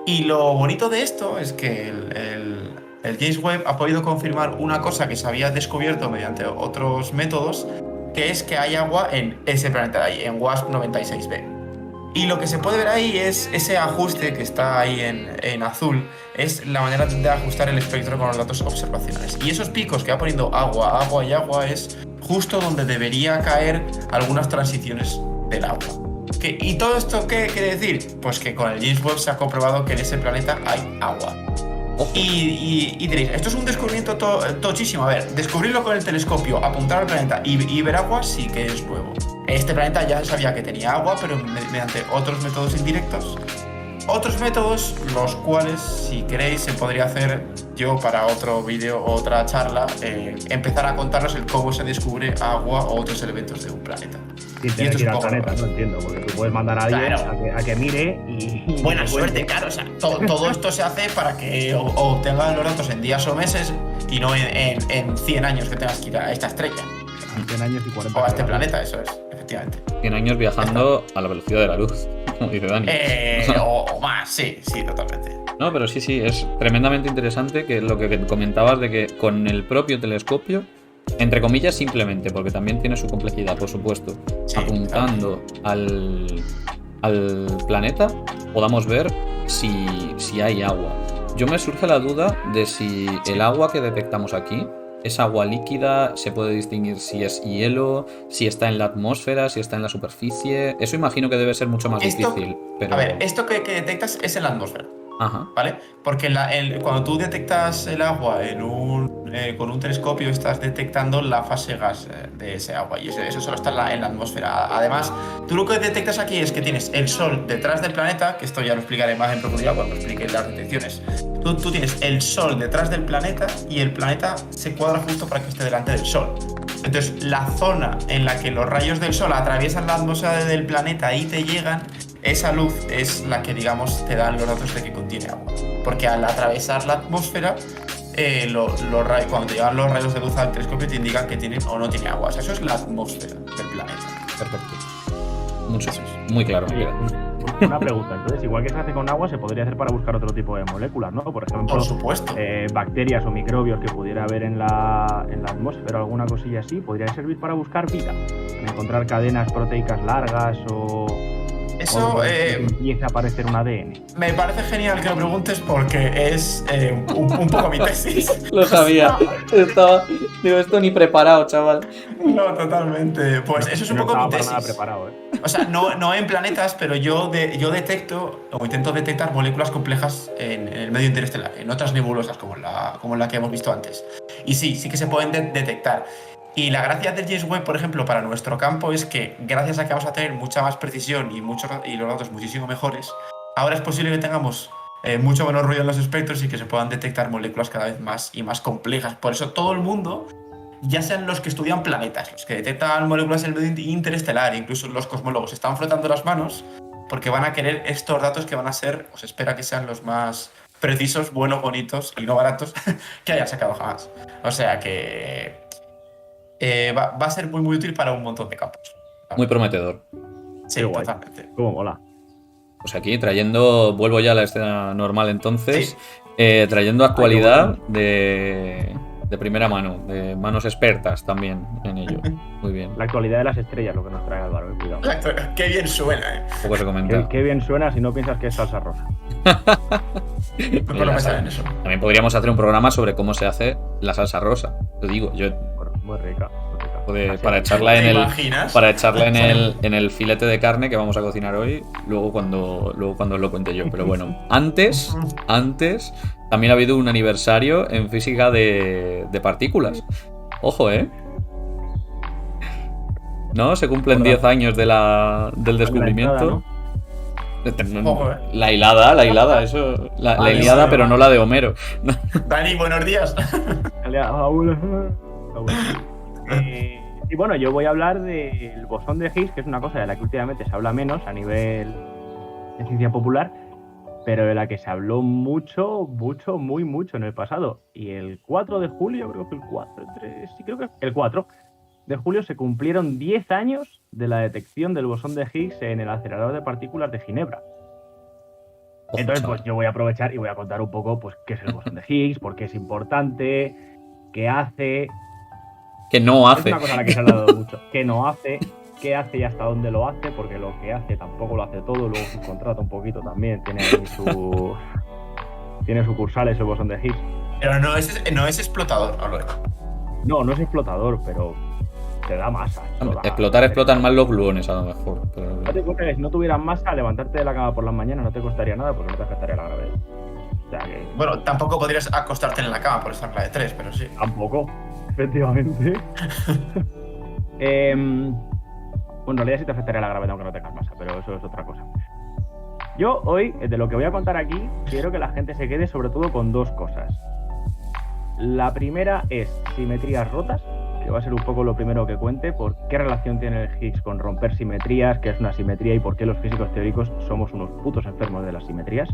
[SPEAKER 3] Y lo bonito de esto es que el James Webb ha podido confirmar una cosa que se había descubierto mediante otros métodos, que es que hay agua en ese planeta de ahí, en WASP 96b. Y lo que se puede ver ahí es ese ajuste que está ahí en azul, es la manera de ajustar el espectro con los datos observacionales. Y esos picos que va poniendo agua, agua y agua es justo donde debería caer algunas transiciones del agua. ¿Y todo esto qué quiere decir? Pues que con el James Webb se ha comprobado que en ese planeta hay agua. Y diréis, esto es un descubrimiento tochísimo. A ver, descubrirlo con el telescopio, apuntar al planeta y ver agua sí que es nuevo. Este planeta ya sabía que tenía agua, pero mediante otros métodos indirectos. Otros métodos, los cuales, si queréis, se podría hacer yo para otro vídeo o otra charla, empezar a contaros el cómo se descubre agua o otros elementos de un planeta.
[SPEAKER 2] Sin tener que ir al planeta, no entiendo, porque tú puedes mandar a alguien a que mire y...
[SPEAKER 3] Buena suerte, claro, o sea, todo esto se hace para que obtengan los datos en días o meses y no en 100 años que tengas que ir a esta estrella.
[SPEAKER 2] 100 años y 40
[SPEAKER 3] o a este planeta, eso es, efectivamente.
[SPEAKER 1] 100 años viajando a la velocidad de la luz, como dice Dani.
[SPEAKER 3] O más, sí, totalmente.
[SPEAKER 1] No, pero sí, es tremendamente interesante que lo que comentabas de que con el propio telescopio, entre comillas simplemente, porque también tiene su complejidad, por supuesto, sí, apuntando al planeta, podamos ver si hay agua. Yo me surge la duda de si el agua que detectamos aquí es agua líquida, se puede distinguir si es hielo, si está en la atmósfera, si está en la superficie. Eso imagino que debe ser mucho más difícil. Pero...
[SPEAKER 3] A ver, esto que detectas es en la atmósfera.
[SPEAKER 1] Ajá.
[SPEAKER 3] ¿Vale? Porque cuando tú detectas el agua con un telescopio, estás detectando la fase gas de ese agua. Y eso solo está en la atmósfera. Además, tú lo que detectas aquí es que tienes el Sol detrás del planeta, que esto ya lo explicaré más en profundidad cuando explique las detecciones. Tú tienes el Sol detrás del planeta y el planeta se cuadra justo para que esté delante del Sol. Entonces, la zona en la que los rayos del Sol atraviesan la atmósfera del planeta y te llegan, esa luz es la que, digamos, te dan los datos de que contiene agua. Porque al atravesar la atmósfera, cuando te llegan los rayos de luz al telescopio te indican que tienen o no tiene agua. O sea, eso es la atmósfera del planeta.
[SPEAKER 1] Perfecto. Muy claro.
[SPEAKER 2] Una pregunta, entonces, igual que se hace con agua, se podría hacer para buscar otro tipo de moléculas, ¿no? Por ejemplo,
[SPEAKER 3] por supuesto.
[SPEAKER 2] Bacterias o microbios que pudiera haber en la atmósfera o alguna cosilla así, podría servir para buscar vida, encontrar cadenas proteicas largas o...
[SPEAKER 3] Eso
[SPEAKER 2] empieza a aparecer un ADN.
[SPEAKER 3] Me parece genial que lo preguntes porque es un poco mi tesis.
[SPEAKER 1] Lo sabía. Digo, esto ni preparado, chaval.
[SPEAKER 3] No, totalmente. Pues eso es un poco mi tesis.
[SPEAKER 2] Nada preparado,
[SPEAKER 3] O sea, no en planetas, pero yo detecto o intento detectar moléculas complejas en el medio interestelar, en otras nebulosas como la que hemos visto antes. Y sí que se pueden detectar. Y la gracia del James Webb, por ejemplo, para nuestro campo es que gracias a que vamos a tener mucha más precisión y los datos muchísimo mejores, ahora es posible que tengamos mucho menos ruido en los espectros y que se puedan detectar moléculas cada vez más y más complejas. Por eso todo el mundo, ya sean los que estudian planetas, los que detectan moléculas en el medio interestelar, incluso los cosmólogos, están frotando las manos porque van a querer estos datos que van a ser, o se espera que sean los más precisos, buenos, bonitos y no baratos que hayan sacado jamás. O sea que... va a ser muy muy útil para un montón de campos.
[SPEAKER 1] Muy prometedor.
[SPEAKER 3] Sí, totalmente.
[SPEAKER 2] ¿Cómo mola?
[SPEAKER 1] Pues aquí vuelvo ya a la escena normal entonces, sí. Trayendo actualidad de primera mano, de manos expertas también en ello. Muy bien.
[SPEAKER 2] La actualidad de las estrellas, lo que nos trae Álvaro, cuidado.
[SPEAKER 3] Qué bien suena,
[SPEAKER 1] Poco se comenta.
[SPEAKER 2] Qué bien suena si no piensas que es salsa rosa.
[SPEAKER 3] No pensaba en eso.
[SPEAKER 1] También podríamos hacer un programa sobre cómo se hace la salsa rosa. Te digo, yo...
[SPEAKER 2] Muy rica.
[SPEAKER 1] Para echarla en el filete de carne que vamos a cocinar hoy, luego cuando os lo cuente yo. Pero bueno, antes también ha habido un aniversario en física de partículas. Ojo, ¿no? Se cumplen 10 años del descubrimiento. La hilada, eso. La Ilíada, pero no la de Homero.
[SPEAKER 3] Dani, buenos días.
[SPEAKER 2] Y bueno, yo voy a hablar del bosón de Higgs, que es una cosa de la que últimamente se habla menos a nivel de ciencia popular, pero de la que se habló mucho, muy mucho en el pasado. Y el 4 de julio, creo que el 4, sí, creo que el 4 de julio se cumplieron 10 años de la detección del bosón de Higgs en el acelerador de partículas de Ginebra. Entonces, pues yo voy a aprovechar y voy a contar un poco pues qué es el bosón de Higgs, por qué es importante, qué hace.
[SPEAKER 1] Que no hace.
[SPEAKER 2] Es una cosa a la que se ha hablado mucho. ¿Qué no hace? ¿Qué hace y hasta dónde lo hace? Porque lo que hace tampoco lo hace todo. Luego subcontrata un poquito también. Tiene ahí tiene sucursales el bosón de Higgs.
[SPEAKER 3] Pero no es explotador, Albert.
[SPEAKER 2] No es explotador, pero te da masa.
[SPEAKER 1] Explotan más los gluones a lo mejor. Pero...
[SPEAKER 2] No te cuesta que si no tuvieran masa, levantarte de la cama por las mañanas no te costaría nada porque no te afectaría la gravedad. O sea que...
[SPEAKER 3] Bueno, tampoco podrías acostarte en la cama por esa regla de 3, pero sí.
[SPEAKER 2] Tampoco, efectivamente. Bueno, en realidad sí te afectaría la gravedad aunque no tengas masa, pero eso es otra cosa. Yo hoy, de lo que voy a contar aquí, quiero que la gente se quede sobre todo con dos cosas. La primera es simetrías rotas, que va a ser un poco lo primero que cuente, por qué relación tiene el Higgs con romper simetrías, qué es una simetría y por qué los físicos teóricos somos unos putos enfermos de las simetrías.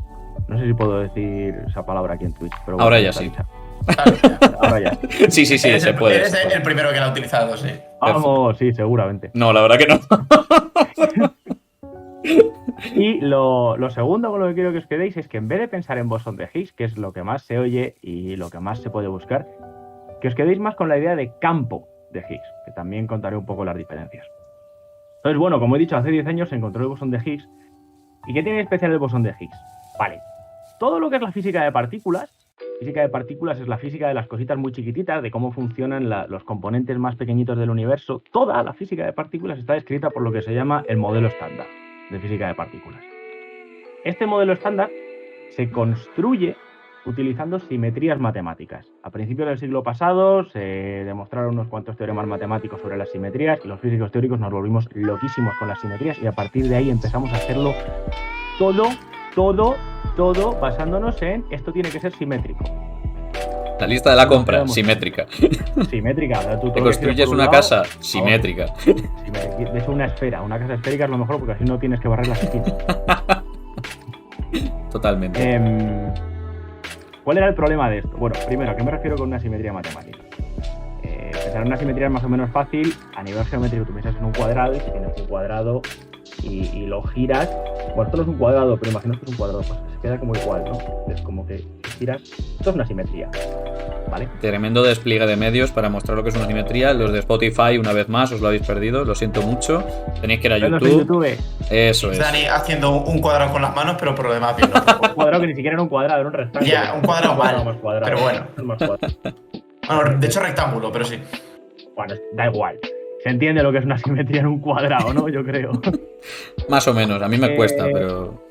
[SPEAKER 2] No sé si puedo decir esa palabra aquí en Twitch, pero bueno,
[SPEAKER 1] ahora ya sí.
[SPEAKER 2] Ahora ya.
[SPEAKER 1] Sí, se puede.
[SPEAKER 3] Eres el primero que la ha utilizado, sí.
[SPEAKER 2] Vamos, sí, seguramente.
[SPEAKER 1] No, la verdad que no.
[SPEAKER 2] Y lo segundo con lo que quiero que os quedéis es que en vez de pensar en bosón de Higgs, que es lo que más se oye y lo que más se puede buscar, que os quedéis más con la idea de campo de Higgs, que también contaré un poco las diferencias. Entonces, bueno, como he dicho, hace 10 años se encontró el bosón de Higgs. ¿Y qué tiene de especial el bosón de Higgs? Vale, todo lo que es la física de partículas es la física de las cositas muy chiquititas, de cómo funcionan los componentes más pequeñitos del universo. Toda la física de partículas está descrita por lo que se llama el modelo estándar de física de partículas. Este modelo estándar se construye utilizando simetrías matemáticas. A principios del siglo pasado se demostraron unos cuantos teoremas matemáticos sobre las simetrías y los físicos teóricos nos volvimos loquísimos con las simetrías y a partir de ahí empezamos a hacerlo todo basándonos en esto tiene que ser simétrico.
[SPEAKER 1] La lista de la compra, simétrica.
[SPEAKER 2] Simétrica.
[SPEAKER 1] Te construyes una casa, simétrica.
[SPEAKER 2] De hecho, una casa esférica es lo mejor porque así no tienes que barrer las esquinas.
[SPEAKER 1] Totalmente.
[SPEAKER 2] ¿Cuál era el problema de esto? Bueno, primero, ¿a qué me refiero con una simetría matemática? Pensar en una simetría es más o menos fácil. A nivel geométrico tú piensas en un cuadrado y si tienes un cuadrado y lo giras... Bueno, esto no es un cuadrado, pero imagino que es un cuadrado, pues se queda como igual, ¿no? Es como que giras... Esto es una simetría, ¿vale?
[SPEAKER 1] Tremendo despliegue de medios para mostrar lo que es una simetría. Los de Spotify, una vez más, os lo habéis perdido, lo siento mucho. Tenéis que ir a YouTube. Eso es.
[SPEAKER 3] Dani haciendo un cuadrado con las manos, pero por lo demás bien.
[SPEAKER 2] Un cuadrado que ni siquiera era un cuadrado, era un rectángulo.
[SPEAKER 3] Ya, un cuadrado mal, pero bueno. Bueno, de hecho rectángulo, pero sí.
[SPEAKER 2] Bueno, da igual. Se entiende lo que es una simetría en un cuadrado, ¿no? Yo creo.
[SPEAKER 1] Más o menos, a mí me cuesta, pero...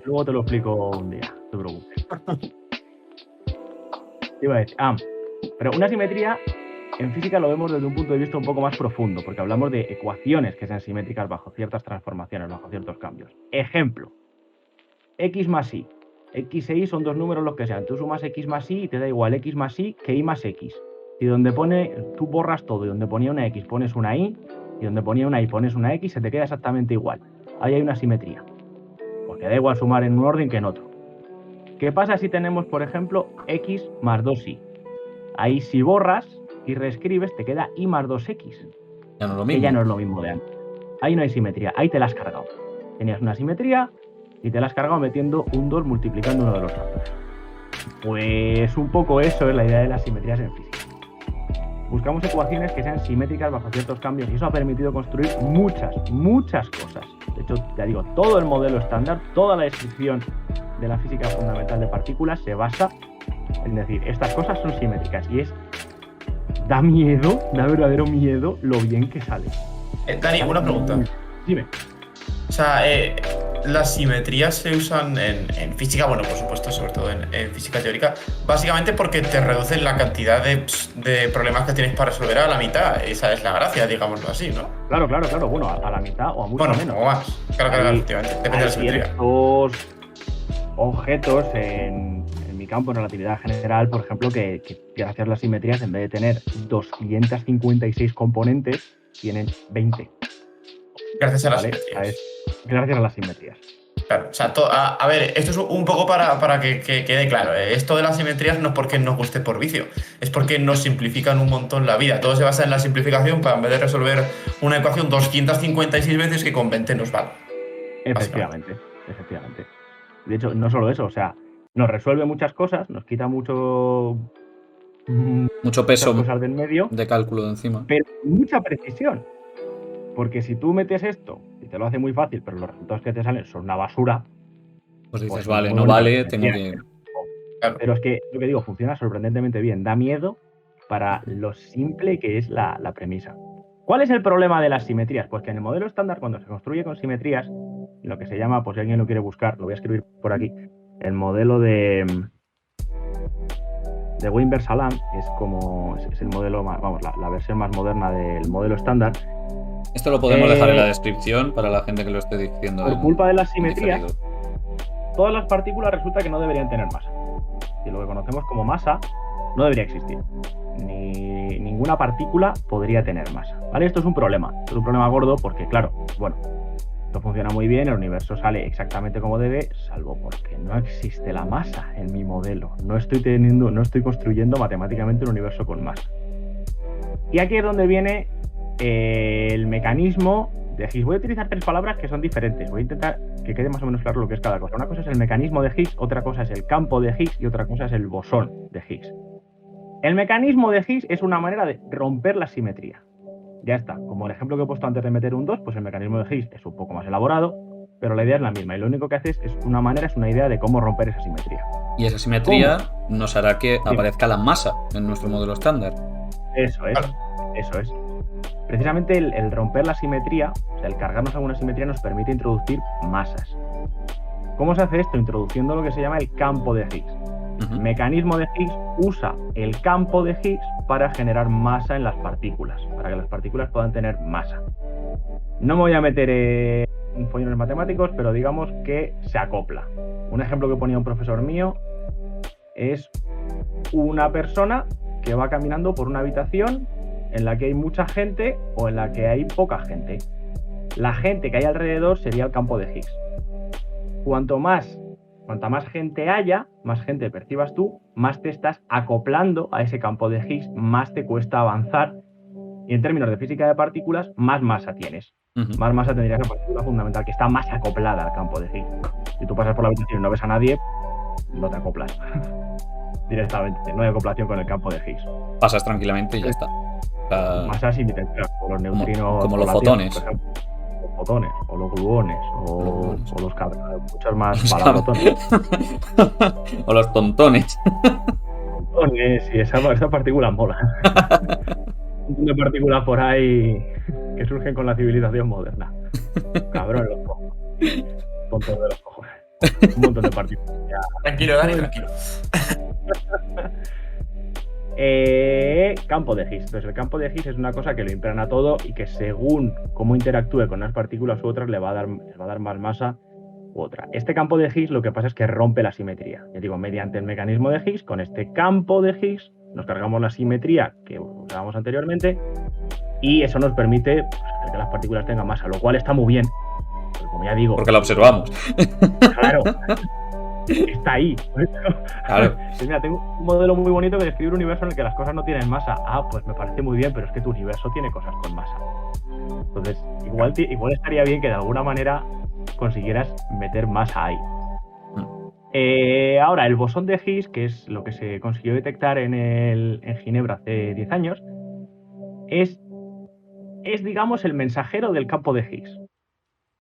[SPEAKER 2] Luego te lo explico un día, no te preocupes. Iba a decir, pero una simetría en física lo vemos desde un punto de vista un poco más profundo, porque hablamos de ecuaciones que sean simétricas bajo ciertas transformaciones, bajo ciertos cambios. Ejemplo, x más y. X e y son dos números los que sean. Tú sumas x más y te da igual x más y que y más x. Y donde tú borras todo y donde ponía una x pones una y donde ponía una y pones una x, se te queda exactamente igual. Ahí hay una simetría. Porque da igual sumar en un orden que en otro. ¿Qué pasa si tenemos, por ejemplo, x más 2y? Ahí si borras y reescribes te queda y más 2x.
[SPEAKER 1] Ya no es lo mismo.
[SPEAKER 2] Que ya no es lo mismo de antes. Ahí no hay simetría, ahí te la has cargado. Tenías una simetría y te la has cargado metiendo un 2 multiplicando uno de los datos. Pues un poco eso es la idea de las simetrías en física. Buscamos ecuaciones que sean simétricas bajo ciertos cambios y eso ha permitido construir muchas cosas. De hecho, ya digo, todo el modelo estándar, toda la descripción de la física fundamental de partículas se basa en decir, estas cosas son simétricas y da miedo, da verdadero miedo lo bien que sale.
[SPEAKER 3] Dani, una pregunta.
[SPEAKER 2] Dime.
[SPEAKER 3] O sea, las simetrías se usan en física, bueno, por supuesto, sobre todo en física teórica, básicamente porque te reducen la cantidad de problemas que tienes para resolver a la mitad. Esa es la gracia, digámoslo así, ¿no?
[SPEAKER 2] Claro. Bueno, a la mitad o a mucho menos.
[SPEAKER 3] O más. Claro, efectivamente. Depende de la simetría.
[SPEAKER 2] Ciertos objetos, en mi campo de relatividad general, por ejemplo, que gracias a las simetrías, en vez de tener 256 componentes, tienen 20.
[SPEAKER 3] Gracias a las
[SPEAKER 2] ¿vale?
[SPEAKER 3] simetrías.
[SPEAKER 2] Gracias a las simetrías.
[SPEAKER 3] Claro, o sea, a ver, esto es un poco para que quede claro. Esto de las simetrías no es porque nos guste por vicio, es porque nos simplifican un montón la vida. Todo se basa en la simplificación para, en vez de resolver una ecuación 256 veces, que con 20 nos vale.
[SPEAKER 2] Efectivamente. De hecho, no solo eso, o sea, nos resuelve muchas cosas, nos quita mucho
[SPEAKER 1] peso
[SPEAKER 2] cosas del medio,
[SPEAKER 1] de cálculo de encima.
[SPEAKER 2] pero mucha precisión. Porque si tú metes esto y te lo hace muy fácil, pero los resultados que te salen son una basura,
[SPEAKER 1] Pues dices,
[SPEAKER 2] pues
[SPEAKER 1] vale,
[SPEAKER 2] muy
[SPEAKER 1] no
[SPEAKER 2] bonito,
[SPEAKER 1] vale, tengo que...
[SPEAKER 3] Claro.
[SPEAKER 2] Pero es que, lo que digo, funciona sorprendentemente bien. Da miedo para lo simple que es la premisa. ¿Cuál es el problema de las simetrías? Pues que en el modelo estándar, cuando se construye con simetrías, lo que se llama, pues si alguien lo quiere buscar, lo voy a escribir por aquí, el modelo de Wimber-Salam es el modelo, vamos, la versión más moderna del modelo estándar.
[SPEAKER 1] Esto lo podemos dejar en la descripción para la gente que lo esté diciendo.
[SPEAKER 2] Por culpa de las simetrías,
[SPEAKER 1] diferido.
[SPEAKER 2] todas las partículas resulta que no deberían tener masa. Y lo que conocemos como masa no debería existir. Ninguna partícula podría tener masa. ¿Vale? Esto es un problema. Esto es un problema gordo porque, claro, bueno, esto funciona muy bien, el universo sale exactamente como debe, salvo porque no existe la masa en mi modelo. No estoy construyendo matemáticamente un universo con masa. Y aquí es donde viene el mecanismo de Higgs. Voy a utilizar 3 palabras que son diferentes. Voy a intentar que quede más o menos claro lo que es cada cosa. Una cosa es el mecanismo de Higgs, otra cosa es el campo de Higgs y otra cosa es el bosón de Higgs. El mecanismo de Higgs es una manera de romper la simetría. Ya está. Como el ejemplo que he puesto antes de meter un 2, pues el mecanismo de Higgs es un poco más elaborado, pero la idea es la misma. Y lo único que hace es una idea de cómo romper esa simetría.
[SPEAKER 1] Y esa simetría nos hará que aparezca la masa en nuestro modelo estándar.
[SPEAKER 2] Eso es. Precisamente el romper la simetría, o sea, el cargarnos alguna simetría, nos permite introducir masas. ¿Cómo se hace esto? Introduciendo lo que se llama el campo de Higgs. El mecanismo de Higgs usa el campo de Higgs para generar masa en las partículas, para que las partículas puedan tener masa. No me voy a meter en follones matemáticos, pero digamos que se acopla. Un ejemplo que ponía un profesor mío es una persona que va caminando por una habitación en la que hay mucha gente o en la que hay poca gente. La gente que hay alrededor sería el campo de Higgs. Cuanta más gente haya, más gente percibas tú, más te estás acoplando a ese campo de Higgs, más te cuesta avanzar. Y en términos de física de partículas, más masa tienes. Más masa tendría esa partícula fundamental, que está más acoplada al campo de Higgs. Si tú pasas por la habitación y no ves a nadie, no te acoplas. Directamente, no hay acoplación con el campo de Higgs.
[SPEAKER 1] Pasas tranquilamente y ya está.
[SPEAKER 2] Masas indirectas, como los neutrinos,
[SPEAKER 1] como los fotones.
[SPEAKER 2] Por ejemplo, los fotones, o los gluones, o los cabrones, muchos más
[SPEAKER 1] palabrotones. O los tontones.
[SPEAKER 2] Tontones, y esa partícula mola. Un montón de partículas por ahí que surgen con la civilización moderna. Cabrón, los cojos. Tontos de los cojos. Un montón de partículas.
[SPEAKER 3] Tranquilo, Dani, tranquilo.
[SPEAKER 2] Campo de Higgs. Entonces, el campo de Higgs es una cosa que lo impregna todo y que según cómo interactúe con unas partículas u otras les va a dar más masa u otra. Este campo de Higgs lo que pasa es que rompe la simetría. Ya digo, mediante el mecanismo de Higgs, con este campo de Higgs nos cargamos la simetría que usábamos anteriormente y eso nos permite hacer que las partículas tengan masa, lo cual está muy bien. Pero como ya digo...
[SPEAKER 1] Porque la observamos.
[SPEAKER 2] Claro. Está ahí.
[SPEAKER 1] Claro.
[SPEAKER 2] Pues mira, tengo un modelo muy bonito que describe un universo en el que las cosas no tienen masa. Ah, pues me parece muy bien, pero es que tu universo tiene cosas con masa. Entonces, igual estaría bien que de alguna manera consiguieras meter masa ahí. Ahora, el bosón de Higgs, que es lo que se consiguió detectar en Ginebra hace 10 años, es, digamos, el mensajero del campo de Higgs.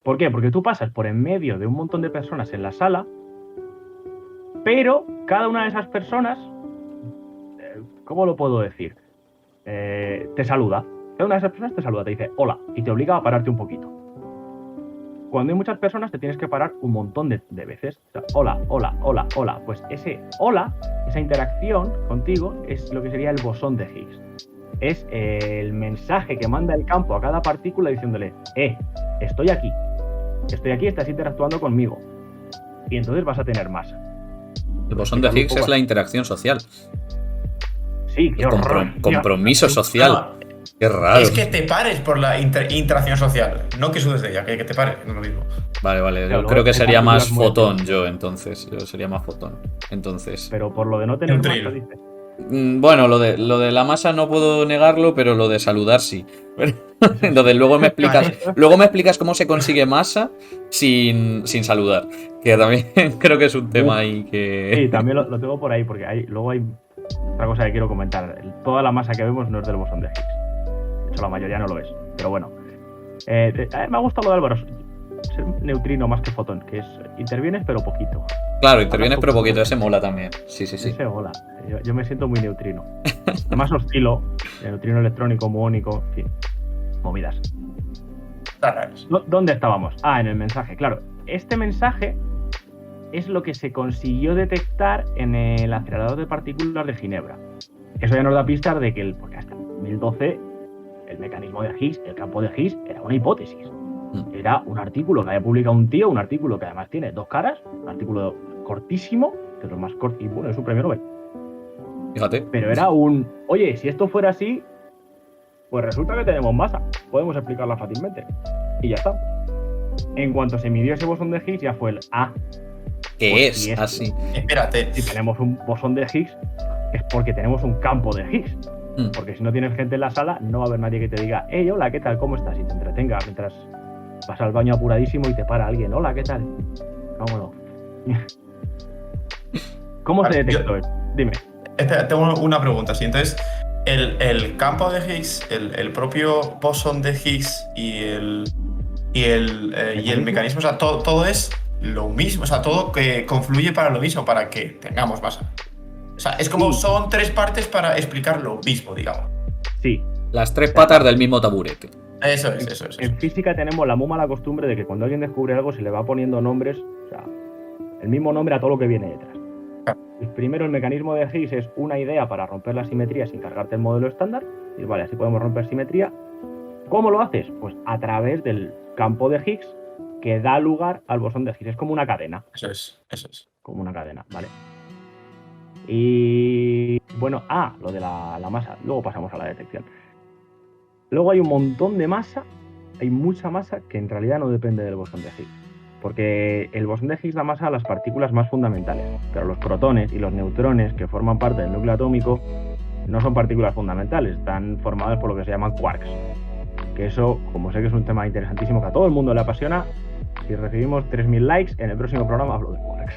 [SPEAKER 2] ¿Por qué? Porque tú pasas por en medio de un montón de personas en la sala, pero cada una de esas personas, ¿cómo lo puedo decir? Te saluda. Cada una de esas personas te saluda, te dice hola, y te obliga a pararte un poquito. Cuando hay muchas personas te tienes que parar un montón de veces. O sea, hola, hola, hola, hola. Pues ese hola, esa interacción contigo es lo que sería el bosón de Higgs. Es el mensaje que manda el campo a cada partícula diciéndole, estoy aquí, estás interactuando conmigo. Y entonces vas a tener masa.
[SPEAKER 1] El bosón de Higgs es la interacción social.
[SPEAKER 2] Sí, qué horror.
[SPEAKER 1] Compromiso social.
[SPEAKER 3] No,
[SPEAKER 1] Qué raro.
[SPEAKER 3] es que te pares por la interacción social, no que sudes de ella, que te pares, no es lo mismo.
[SPEAKER 1] Vale.
[SPEAKER 2] Claro,
[SPEAKER 1] Yo creo que sería más
[SPEAKER 2] partículas muy
[SPEAKER 1] fotón
[SPEAKER 2] pequeñas.
[SPEAKER 1] yo, entonces. Yo sería más fotón. Entonces.
[SPEAKER 2] Pero por lo de no tener
[SPEAKER 3] Neutrino.
[SPEAKER 2] masa, dices.
[SPEAKER 1] Bueno, lo de la masa no puedo negarlo, pero lo de saludar sí. Entonces luego me explicas cómo se consigue masa sin saludar. Que también creo que es un tema ahí
[SPEAKER 2] Sí,
[SPEAKER 1] que.
[SPEAKER 2] también lo tengo por ahí, porque luego hay otra cosa que quiero comentar. Toda la masa que vemos no es del bosón de Higgs. De hecho, la mayoría no lo es. Pero bueno. Me ha gustado lo de Álvaro. Ser neutrino más que fotón, que es intervienes pero poquito.
[SPEAKER 1] Claro, intervienes pero poquito, ese mola también. Sí.
[SPEAKER 2] Ese mola. Yo me siento muy neutrino. Además oscilo, neutrino electrónico, muónico, en fin. Movidas.
[SPEAKER 3] Está raro.
[SPEAKER 2] ¿Dónde estábamos? En el mensaje. Claro, este mensaje es lo que se consiguió detectar en el acelerador de partículas de Ginebra. Eso ya nos da pistas de que, porque hasta 2012, el mecanismo de Higgs, el campo de Higgs, era una hipótesis. Era un artículo que había publicado un tío, un artículo que además tiene 2 caras, un artículo cortísimo, de los más cortos, y bueno, es un premio Nobel.
[SPEAKER 1] Fíjate.
[SPEAKER 2] Pero era oye, si esto fuera así, pues resulta que tenemos masa, podemos explicarla fácilmente. Y ya está. En cuanto se midió ese bosón de Higgs, ya fue el
[SPEAKER 1] ¿Qué
[SPEAKER 2] pues
[SPEAKER 1] es? Así.
[SPEAKER 3] Espérate.
[SPEAKER 2] Si tenemos un bosón de Higgs, es porque tenemos un campo de Higgs. Porque si no tienes gente en la sala, no va a haber nadie que te diga, hey, hola, ¿qué tal? ¿Cómo estás? Y te entretenga mientras vas al baño apuradísimo y te para alguien, hola, ¿qué tal? Vámonos. ¿Cómo se detectó esto? Dime.
[SPEAKER 3] Espera, tengo una pregunta. ¿Sí? Entonces, el campo de Higgs, el propio bosón de Higgs y el mecanismo, o sea, todo es lo mismo, o sea, todo que confluye para lo mismo, para que tengamos masa. O sea, es como son 3 partes para explicar lo mismo, digamos.
[SPEAKER 2] Sí.
[SPEAKER 1] Las 3 patas del mismo taburete.
[SPEAKER 3] Eso es.
[SPEAKER 2] En física tenemos la muy mala costumbre de que cuando alguien descubre algo se le va poniendo nombres, o sea, el mismo nombre a todo lo que viene detrás. Primero, el mecanismo de Higgs es una idea para romper la simetría sin cargarte el modelo estándar. Y vale, así podemos romper simetría. ¿Cómo lo haces? Pues a través del campo de Higgs que da lugar al bosón de Higgs. Es como una cadena.
[SPEAKER 3] Eso es.
[SPEAKER 2] Como una cadena, ¿vale? Y bueno, lo de la masa. Luego pasamos a la detección. Luego hay un montón de masa, hay mucha masa que en realidad no depende del bosón de Higgs. Porque el bosón de Higgs da masa a las partículas más fundamentales, pero los protones y los neutrones que forman parte del núcleo atómico no son partículas fundamentales, están formadas por lo que se llaman quarks. Que eso, como sé que es un tema interesantísimo que a todo el mundo le apasiona, si recibimos 3.000 likes, en el próximo programa hablo de quarks.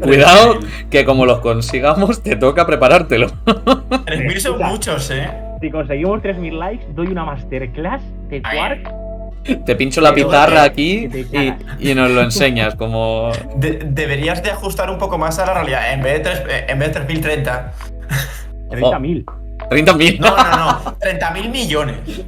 [SPEAKER 1] Cuidado, que como los consigamos, te toca preparártelo.
[SPEAKER 3] 3.000 son muchos, ¿eh?
[SPEAKER 2] Si conseguimos 3.000 likes, doy una masterclass de quarks.
[SPEAKER 1] Te pincho la pizarra aquí
[SPEAKER 2] que te cagas.
[SPEAKER 1] y nos lo enseñas como...
[SPEAKER 3] Deberías de ajustar un poco más a la realidad. En vez de 3.030.
[SPEAKER 2] 30.000.
[SPEAKER 1] 30.000.
[SPEAKER 3] No. 30.000 millones.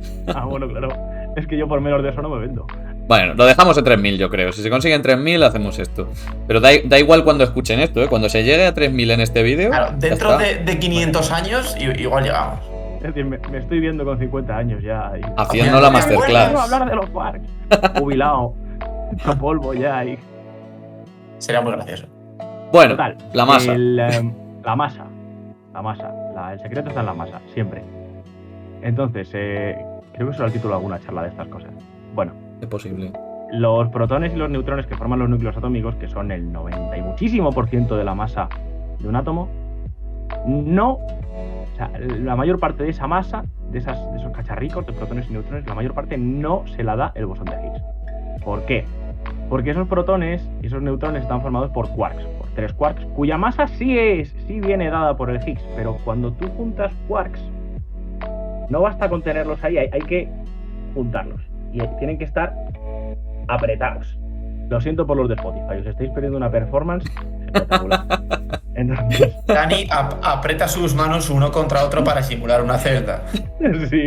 [SPEAKER 2] Bueno, claro. Es que yo por menos de eso no me vendo.
[SPEAKER 1] Bueno, lo dejamos en 3.000 yo creo. Si se consiguen 3.000 hacemos esto. Pero da igual cuando escuchen esto, ¿eh? Cuando se llegue a 3.000 en este vídeo...
[SPEAKER 3] Claro, dentro de 500 años igual llegamos.
[SPEAKER 2] Es decir, me estoy viendo con 50 años ya.
[SPEAKER 1] Haciendo la masterclass.
[SPEAKER 2] Quiero hablar de los quarks. Jubilado. Hecho polvo ya.
[SPEAKER 3] Sería muy gracioso.
[SPEAKER 1] Bueno,
[SPEAKER 2] Total,
[SPEAKER 1] la masa.
[SPEAKER 2] La masa. El secreto está en la masa, siempre. Entonces, creo que eso era el título de alguna charla de estas cosas. Bueno,
[SPEAKER 1] Es posible.
[SPEAKER 2] los protones y los neutrones que forman los núcleos atómicos, que son el 90 y muchísimo % de la masa de un átomo, o sea, la mayor parte de esa masa, de esos cacharricos de protones y neutrones, la mayor parte no se la da el bosón de Higgs. ¿Por qué? Porque esos protones y esos neutrones están formados por quarks, por 3 quarks, cuya masa sí viene dada por el Higgs, pero cuando tú juntas quarks, no basta con tenerlos ahí, hay que juntarlos. Y tienen que estar apretados. Lo siento por los de Spotify, os estáis perdiendo una performance espectacular. Entonces...
[SPEAKER 3] Dani aprieta sus manos uno contra otro para simular una celda.
[SPEAKER 2] Sí,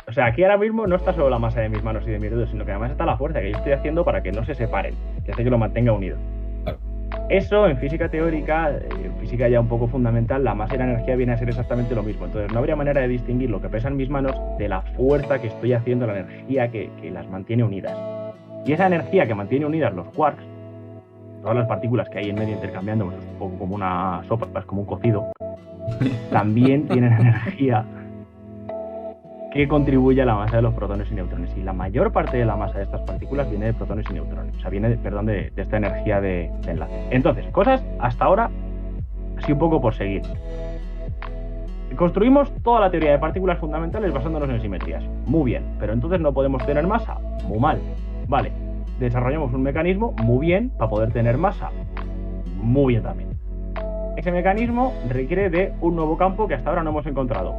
[SPEAKER 2] O sea, aquí ahora mismo no está solo la masa de mis manos y de mis dedos, sino que además está la fuerza que yo estoy haciendo para que no se separen, que hace que lo mantenga unido.
[SPEAKER 1] Claro.
[SPEAKER 2] Eso en física teórica, en física ya un poco fundamental, la masa y la energía viene a ser exactamente lo mismo. Entonces no habría manera de distinguir lo que pesa en mis manos de la fuerza que estoy haciendo, la energía que las mantiene unidas. Y esa energía que mantiene unidas los quarks, todas las partículas que hay en medio intercambiando, pues es un poco como una sopa, es como un cocido, también tienen energía que contribuye a la masa de los protones y neutrones. Y la mayor parte de la masa de estas partículas viene de protones y neutrones. O sea, viene, de esta energía de enlace. Entonces, cosas hasta ahora, así un poco por seguir. Construimos toda la teoría de partículas fundamentales basándonos en simetrías. Muy bien, pero entonces no podemos tener masa. Muy mal. Vale, desarrollamos un mecanismo muy bien para poder tener masa. Muy bien también. Ese mecanismo requiere de un nuevo campo que hasta ahora no hemos encontrado.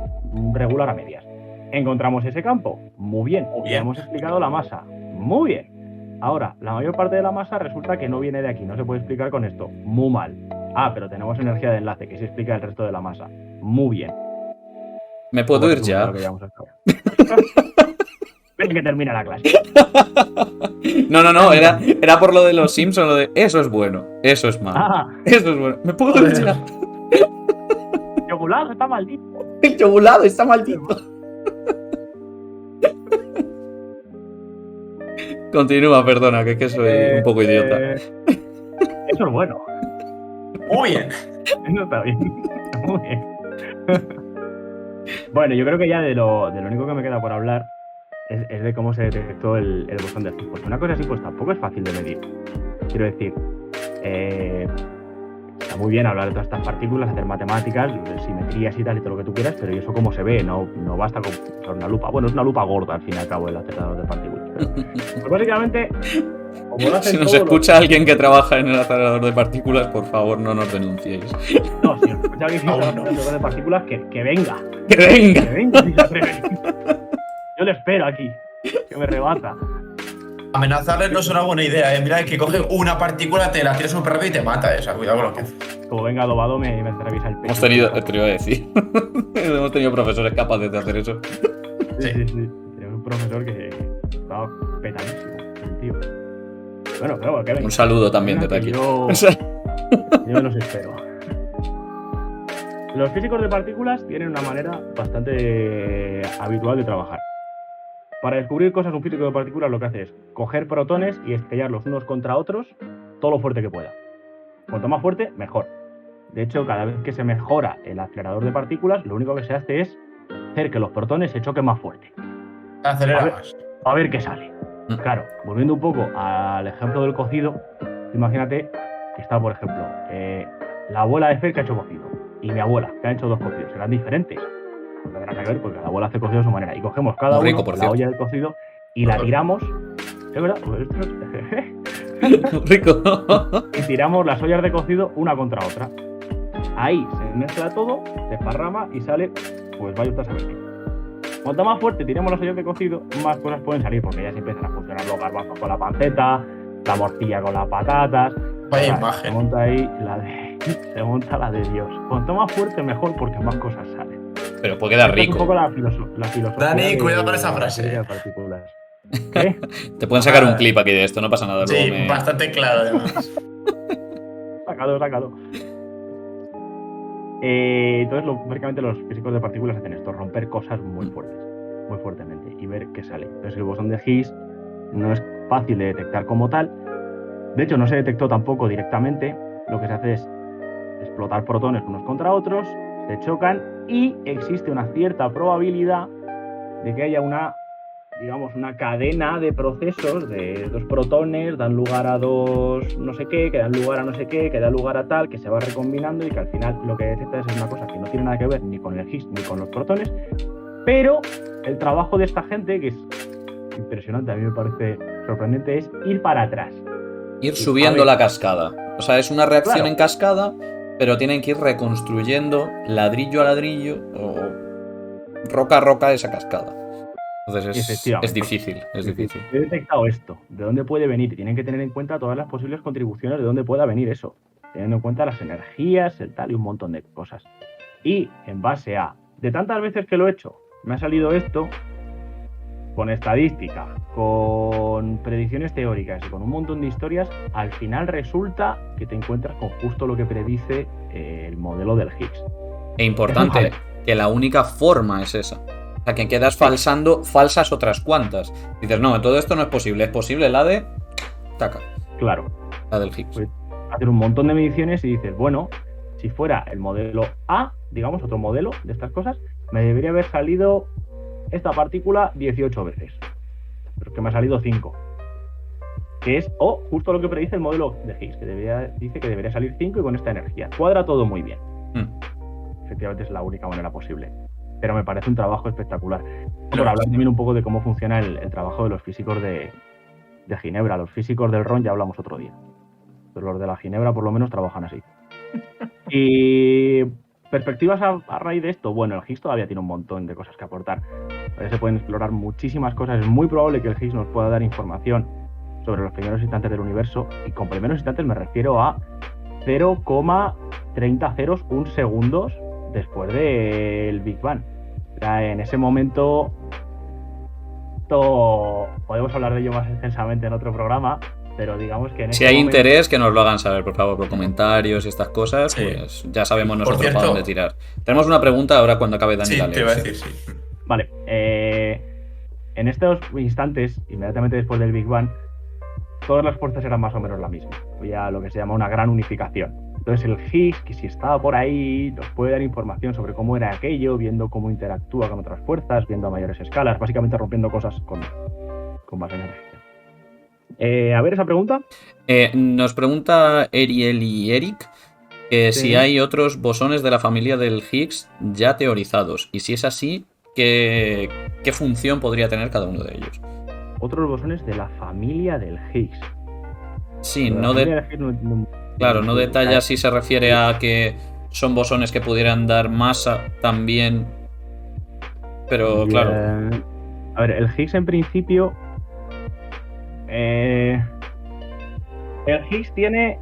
[SPEAKER 2] Regular a medias. Encontramos ese campo. Muy bien. Ya hemos explicado la masa. Muy bien. Ahora, la mayor parte de la masa resulta que no viene de aquí. No se puede explicar con esto. Muy mal. Ah, pero tenemos energía de enlace que se explica el resto de la masa. Muy bien.
[SPEAKER 1] ¿Me puedo ir ya?
[SPEAKER 2] Ven que termina la clase.
[SPEAKER 1] No, era por lo de los Simpsons, lo de eso es bueno, eso es malo, eso es bueno. ¿Me puedo ir ya?
[SPEAKER 2] El yogulado está maldito.
[SPEAKER 1] El yogulado está maldito. Continúa, perdona, que soy un poco idiota.
[SPEAKER 2] Eso es bueno.
[SPEAKER 3] Muy bien.
[SPEAKER 2] Eso está bien. Muy bien. Bueno, yo creo que ya de lo único que me queda por hablar es de cómo se detectó el bosón de Higgs. Porque una cosa así pues tampoco es fácil de medir. Quiero decir, está muy bien hablar de todas estas partículas, hacer matemáticas, simetrías y tal y todo lo que tú quieras, pero ¿y eso cómo se ve? No basta con usar una lupa. Bueno, es una lupa gorda al fin y al cabo el acelerador de partículas. Pero, pues básicamente, como lo hacen
[SPEAKER 1] si nos escucha alguien que trabaja en el acelerador de partículas, por favor no nos denunciéis.
[SPEAKER 2] No, si nos escucha alguien que trabaja en el acelerador de partículas, que venga.
[SPEAKER 1] ¡Que venga!
[SPEAKER 2] Que venga si se atreve. Yo le espero aquí, que me rebata.
[SPEAKER 3] Amenazarles no es una buena idea, Mira, que coge una partícula, te la tira súper rápido y te mata, O sea, cuidado con lo que hace.
[SPEAKER 2] Como venga adobado, me atraviesa el pecho.
[SPEAKER 1] Te iba a decir. Hemos tenido profesores capaces de hacer eso.
[SPEAKER 2] Sí. Tenemos un profesor que estaba petadísimo, el tío. Bueno, pero que venga.
[SPEAKER 1] Un saludo también desde aquí.
[SPEAKER 2] Yo los espero. Los físicos de partículas tienen una manera bastante habitual de trabajar. Para descubrir cosas, un físico de partículas lo que hace es coger protones y estrellarlos unos contra otros todo lo fuerte que pueda. Cuanto más fuerte, mejor. De hecho, cada vez que se mejora el acelerador de partículas, lo único que se hace es hacer que los protones se choquen más fuerte.
[SPEAKER 3] Acelera más.
[SPEAKER 2] A ver qué sale. Claro, volviendo un poco al ejemplo del cocido, imagínate que está, por ejemplo, la abuela de Fer que ha hecho cocido y mi abuela que ha hecho dos cocidos. Serán diferentes. No tendrá que ver porque la abuela hace cocido de su manera. Y cogemos cada uno la olla del cocido y la tiramos. ¿Es verdad?
[SPEAKER 1] Rico.
[SPEAKER 2] Y tiramos las ollas de cocido una contra otra. Ahí se mezcla todo, se esparrama y sale, pues vaya usted a saber qué. Cuanto más fuerte tiremos las ollas de cocido, más cosas pueden salir, porque ya se empiezan a funcionar los garbanzos con la panceta, la morcilla con las patatas.
[SPEAKER 3] Vaya imagen.
[SPEAKER 2] Se monta ahí se monta la de Dios. Cuanto más fuerte, mejor, porque más cosas salen.
[SPEAKER 1] Pero puede quedar rico.
[SPEAKER 2] Es un poco la filosofía.
[SPEAKER 3] Dani, cuidado con esa frase.
[SPEAKER 2] ¿Qué?
[SPEAKER 1] Te pueden sacar un clip aquí de esto, no pasa nada.
[SPEAKER 3] Sí, bastante claro además.
[SPEAKER 2] Sácalo. Entonces, básicamente los físicos de partículas hacen esto, romper cosas muy fuertes, muy fuertemente, y ver qué sale. Entonces el bosón de Higgs no es fácil de detectar como tal. De hecho, no se detectó tampoco directamente. Lo que se hace es explotar protones unos contra otros, se chocan y existe una cierta probabilidad de que haya una cadena de procesos de dos protones, dan lugar a dos no sé qué, que dan lugar a no sé qué, que da lugar a tal, que se va recombinando y que al final lo que detecta es una cosa que no tiene nada que ver ni con el Higgs ni con los protones, pero el trabajo de esta gente, que es impresionante, a mí me parece sorprendente, es ir para atrás.
[SPEAKER 1] Ir subiendo la cascada. O sea, es una reacción en cascada, pero tienen que ir reconstruyendo ladrillo a ladrillo o roca a roca esa cascada. Entonces es difícil.
[SPEAKER 2] He detectado esto, de dónde puede venir. Tienen que tener en cuenta todas las posibles contribuciones de dónde pueda venir eso. Teniendo en cuenta las energías, el tal y un montón de cosas. Y en base a, de tantas veces que lo he hecho, me ha salido esto, con estadística, con predicciones teóricas y con un montón de historias, al final resulta que te encuentras con justo lo que predice el modelo del Higgs.
[SPEAKER 1] E importante, que la única forma es esa. O sea, que quedas falsas otras cuantas. Dices, no, todo esto no es posible la de... Taca.
[SPEAKER 2] Claro.
[SPEAKER 1] La del Higgs.
[SPEAKER 2] Pues hacer un montón de mediciones y dices, bueno, si fuera el modelo A, digamos, otro modelo de estas cosas, me debería haber salido esta partícula 18 veces. Pero es que me ha salido 5. Que es, justo lo que predice el modelo de Higgs, que dice que debería salir 5 y con esta energía. Cuadra todo muy bien. Efectivamente es la única manera posible. Pero me parece un trabajo espectacular. Por hablar también un poco de cómo funciona el trabajo de los físicos de Ginebra. Los físicos del RON ya hablamos otro día. Pero los de la Ginebra por lo menos trabajan así. Y perspectivas a raíz de esto. Bueno, el Higgs todavía tiene un montón de cosas que aportar. Se pueden explorar muchísimas cosas. Es muy probable que el Higgs nos pueda dar información sobre los primeros instantes del universo. Y con primeros instantes me refiero a 0,30 ceros, un segundos después del Big Bang. O sea, en ese momento podemos hablar de ello más extensamente en otro programa, pero digamos que en
[SPEAKER 1] si hay interés, que nos lo hagan saber, por favor, por comentarios y estas cosas, pues ya sabemos nosotros para dónde tirar. Tenemos una pregunta ahora cuando acabe Dani.
[SPEAKER 3] Sí, te iba a decir, sí.
[SPEAKER 2] Vale, en estos instantes, inmediatamente después del Big Bang, todas las fuerzas eran más o menos la misma. Había lo que se llama una gran unificación. Entonces el Higgs, que si estaba por ahí, nos puede dar información sobre cómo era aquello, viendo cómo interactúa con otras fuerzas, viendo a mayores escalas, básicamente rompiendo cosas con más energía. A ver esa pregunta.
[SPEAKER 1] Nos pregunta Eriel y Eric si hay otros bosones de la familia del Higgs ya teorizados. Y si es así, ¿qué función podría tener cada uno de ellos?
[SPEAKER 2] Otros bosones de la familia del Higgs.
[SPEAKER 1] Sí, Claro, no detalla si se refiere a que son bosones que pudieran dar masa también. Pero bien. Claro.
[SPEAKER 2] A ver, el Higgs en principio. El Higgs tiene.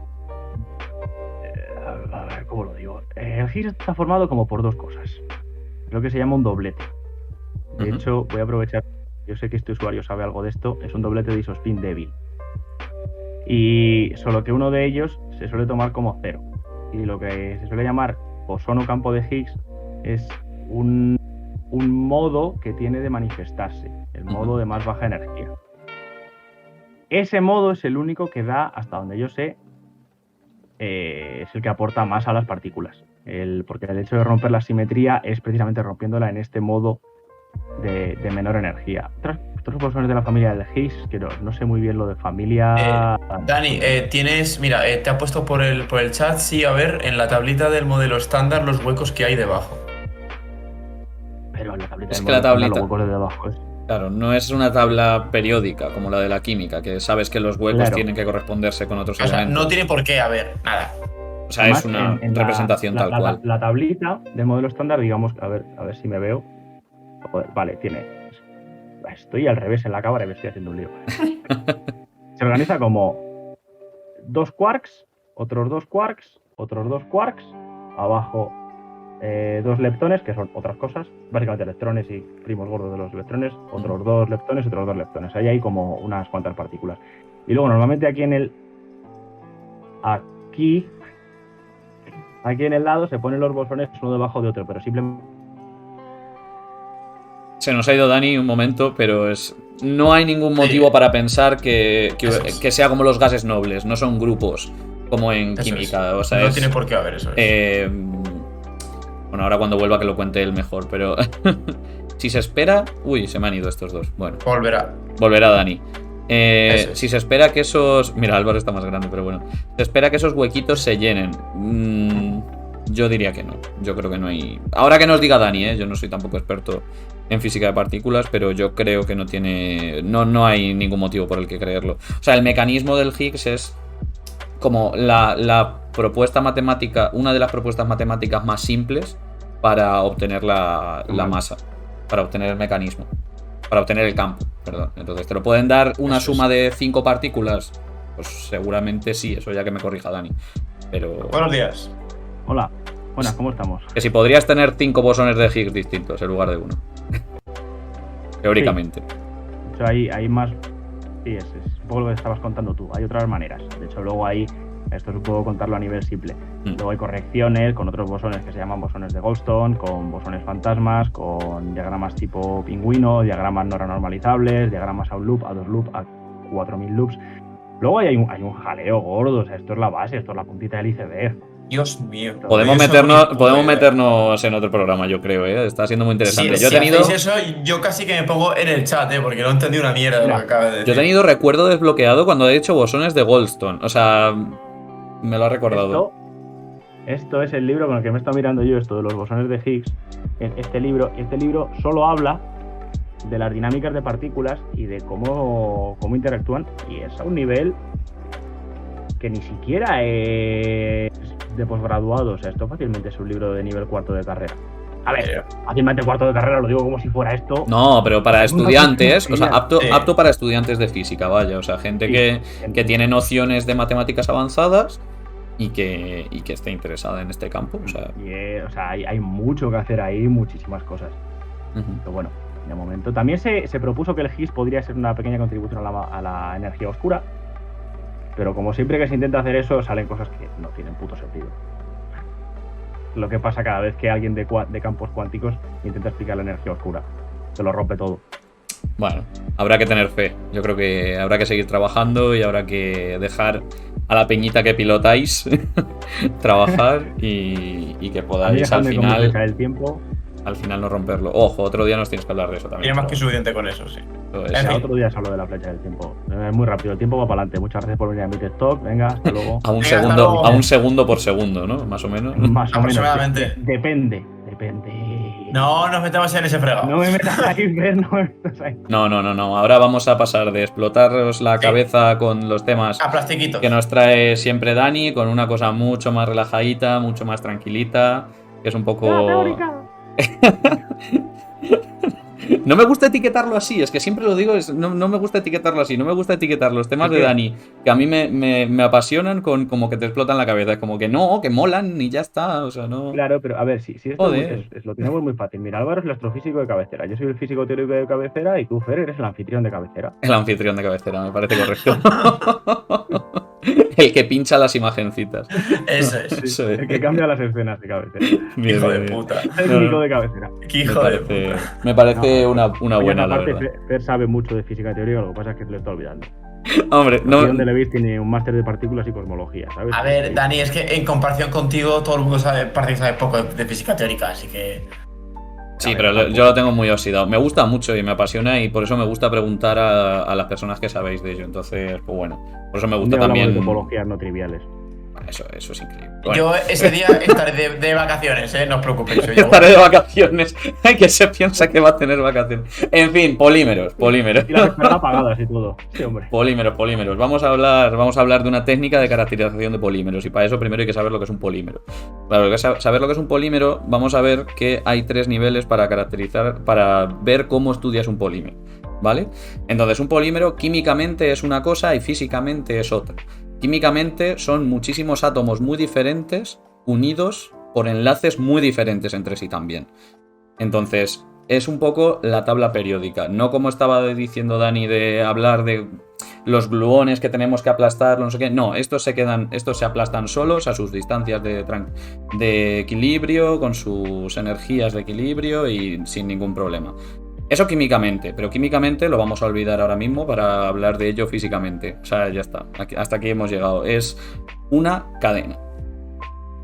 [SPEAKER 2] A ver, ¿cómo lo digo? El Higgs está formado como por dos cosas. Lo que se llama un doblete. De hecho, voy a aprovechar. Yo sé que este usuario sabe algo de esto. Es un doblete de isospin débil. Y solo que uno de ellos se suele tomar como cero. Y lo que se suele llamar bosón o campo de Higgs es un modo que tiene de manifestarse, el modo de más baja energía. Ese modo es el único que da, hasta donde yo sé, es el que aporta más a las partículas. Porque el hecho de romper la simetría es precisamente rompiéndola en este modo de menor energía. Otros bosones de la familia del Higgs, que no sé muy bien lo de familia.
[SPEAKER 3] Dani, mira, te ha puesto por el chat, sí, a ver, en la tablita del modelo estándar los huecos que hay debajo.
[SPEAKER 2] Pero en la tablita
[SPEAKER 1] es que la tablita,
[SPEAKER 2] los huecos de debajo
[SPEAKER 1] Claro, no es una tabla periódica como la de la química, que sabes que los huecos tienen que corresponderse con otros elementos.
[SPEAKER 3] No tiene por qué haber nada.
[SPEAKER 1] O sea, además, es una representación tal cual.
[SPEAKER 2] La tablita del modelo estándar, digamos, a ver si me veo. Joder, vale, tiene. Estoy al revés en la cámara y me estoy haciendo un lío. Se organiza como 2 quarks, otros 2 quarks, otros 2 quarks, abajo 2 leptones, que son otras cosas, básicamente electrones y primos gordos de los electrones, otros 2 leptones y otros 2 leptones. Ahí hay como unas cuantas partículas. Y luego normalmente aquí en el lado se ponen los bosones uno debajo de otro, pero simplemente.
[SPEAKER 1] Se nos ha ido Dani un momento, pero no hay ningún motivo para pensar que sea como los gases nobles, no son grupos como en química. O sea,
[SPEAKER 3] no tiene por qué haber eso.
[SPEAKER 1] Bueno, ahora cuando vuelva que lo cuente él mejor, pero si se espera. Uy, se me han ido estos dos. Bueno, volverá Dani. Si se espera que esos. Mira, Álvaro está más grande, pero bueno. Se espera que esos huequitos se llenen. Yo diría que no. Yo creo que no hay. Ahora que nos diga Dani, yo no soy tampoco experto en física de partículas, pero yo creo que no tiene. No hay ningún motivo por el que creerlo. O sea, el mecanismo del Higgs es como la propuesta matemática, una de las propuestas matemáticas más simples para obtener la masa, para obtener el mecanismo, para obtener el campo, perdón. Entonces, ¿te lo pueden dar una suma de 5 partículas? Pues seguramente sí, eso ya que me corrija Dani. Pero.
[SPEAKER 3] Buenos días.
[SPEAKER 2] Hola, buenas, ¿cómo estamos?
[SPEAKER 1] Que si podrías tener 5 bosones de Higgs distintos en lugar de uno. Teóricamente.
[SPEAKER 2] Sí. De hecho, hay más. Sí, es un poco lo que estabas contando tú. Hay otras maneras. De hecho, luego hay. Esto puedo contarlo a nivel simple. Luego hay correcciones con otros bosones que se llaman bosones de Goldstone, con bosones fantasmas, con diagramas tipo pingüino, diagramas no renormalizables, diagramas a un loop, a 2 loops, a 4000 loops. Luego hay un jaleo gordo, o sea, esto es la base, esto es la puntita del iceberg.
[SPEAKER 3] Dios mío.
[SPEAKER 1] Podemos
[SPEAKER 3] Yo soy muy
[SPEAKER 1] podemos
[SPEAKER 3] puto,
[SPEAKER 1] meternos en otro programa, yo creo, ¿eh? Está siendo muy interesante.
[SPEAKER 3] Si
[SPEAKER 1] Yo he tenido...
[SPEAKER 3] hacéis eso, yo casi que me pongo en el chat, porque no entendí una mierda de lo que acabas de decir.
[SPEAKER 1] Yo he tenido recuerdo desbloqueado cuando he hecho bosones de Goldstone. O sea, me lo ha recordado.
[SPEAKER 2] Esto es el libro con el que me está mirando yo, esto de los bosones de Higgs. Este libro solo habla de las dinámicas de partículas y de cómo interactúan, y es a un nivel que ni siquiera es de posgraduado. O sea, esto fácilmente es un libro de nivel 4 de carrera. A ver, fácilmente cuarto de carrera, lo digo como si fuera esto.
[SPEAKER 1] No, pero para estudiantes, o sea, apto
[SPEAKER 3] Sí.
[SPEAKER 1] para estudiantes de física, vaya. O sea, gente que tiene nociones de matemáticas avanzadas y que esté interesada en este campo. O sea,
[SPEAKER 2] O sea, hay mucho que hacer ahí, muchísimas cosas. Pero bueno, de momento. También se propuso que el Higgs podría ser una pequeña contribución a la energía oscura. Pero como siempre que se intenta hacer eso, salen cosas que no tienen puto sentido. Lo que pasa cada vez que alguien de campos cuánticos intenta explicar la energía oscura. Se lo rompe todo.
[SPEAKER 1] bueno, habrá que tener fe. Yo creo que habrá que seguir trabajando y habrá que dejar a la peñita que pilotáis trabajar y que podáis al final no romperlo. Ojo, otro día nos tienes que hablar de eso también.
[SPEAKER 3] Tiene más que suficiente con eso, sí.
[SPEAKER 2] Otro día se hablo de la flecha del tiempo. Es muy rápido, el tiempo va para adelante. Muchas gracias por venir a mi TED Talk. Venga, hasta luego.
[SPEAKER 1] A un
[SPEAKER 3] Venga,
[SPEAKER 1] segundo por segundo, ¿no? Más o menos.
[SPEAKER 2] Más o menos.
[SPEAKER 3] Aproximadamente.
[SPEAKER 2] Depende.
[SPEAKER 3] No nos metamos en ese fregado.
[SPEAKER 2] No me metas ahí, Fer, no me metas ahí.
[SPEAKER 1] No. Ahora vamos a pasar de explotaros la cabeza con los temas
[SPEAKER 3] A plastiquitos.
[SPEAKER 1] que nos trae siempre Dani, con una cosa mucho más relajadita, mucho más tranquilita, que es un poco... No me gusta etiquetarlo así, es que siempre lo digo, no me gusta etiquetarlo así, no me gusta etiquetar los temas de Dani, que a mí me apasionan con como que te explotan la cabeza, es como que no, que molan y ya está, o sea, no...
[SPEAKER 2] Claro, pero a ver, si esto lo tenemos muy fácil. Mira, Álvaro es el astrofísico de cabecera, yo soy el físico teórico de cabecera y tú, Fer, eres el anfitrión de cabecera.
[SPEAKER 1] El anfitrión de cabecera, me parece correcto. El que pincha las imagencitas.
[SPEAKER 3] Eso es.
[SPEAKER 1] Eso es.
[SPEAKER 2] El que cambia las escenas de cabecera.
[SPEAKER 1] Bien,
[SPEAKER 3] Hijo de
[SPEAKER 1] bien.
[SPEAKER 3] puta.
[SPEAKER 2] Técnico de cabecera.
[SPEAKER 3] Qué hijo de puta.
[SPEAKER 1] Me parece una
[SPEAKER 2] Oye,
[SPEAKER 1] buena, la
[SPEAKER 2] aparte,
[SPEAKER 1] verdad.
[SPEAKER 2] Fer sabe mucho de física teórica, lo que pasa es que se lo está olvidando.
[SPEAKER 1] Hombre, no...
[SPEAKER 2] Donde le veis tiene un máster de partículas y cosmología, ¿sabes?
[SPEAKER 3] A ver, Dani, es que en comparación contigo, todo el mundo parece que sabe poco de física teórica, así que.
[SPEAKER 1] Sí, pero yo lo tengo muy oxidado. Me gusta mucho y me apasiona y por eso me gusta preguntar a las personas que sabéis de ello. Entonces, pues bueno, por eso me gusta también...
[SPEAKER 2] de topologías no triviales.
[SPEAKER 1] Eso es increíble.
[SPEAKER 3] Bueno. Yo ese día estaré de vacaciones, no os preocupéis.
[SPEAKER 1] Estaré de vacaciones. Hay que se piensa que va a tener vacaciones. En fin, polímeros.
[SPEAKER 2] Y las esferas apagadas y todo. Sí, hombre.
[SPEAKER 1] Polímeros. Vamos a hablar de una técnica de caracterización de polímeros. Y para eso primero hay que saber lo que es un polímero. Para saber lo que es un polímero, vamos a ver que hay 3 niveles para caracterizar, para ver cómo estudias un polímero. ¿Vale? Entonces, un polímero químicamente es una cosa y físicamente es otra. Químicamente son muchísimos átomos muy diferentes unidos por enlaces muy diferentes entre sí también. Entonces, es un poco la tabla periódica. No como estaba diciendo Dani de hablar de los gluones que tenemos que aplastar, no sé qué. No, estos se aplastan solos a sus distancias de equilibrio, con sus energías de equilibrio y sin ningún problema. Eso químicamente, pero químicamente lo vamos a olvidar ahora mismo para hablar de ello físicamente. O sea, ya está, hasta aquí hemos llegado. Es una cadena.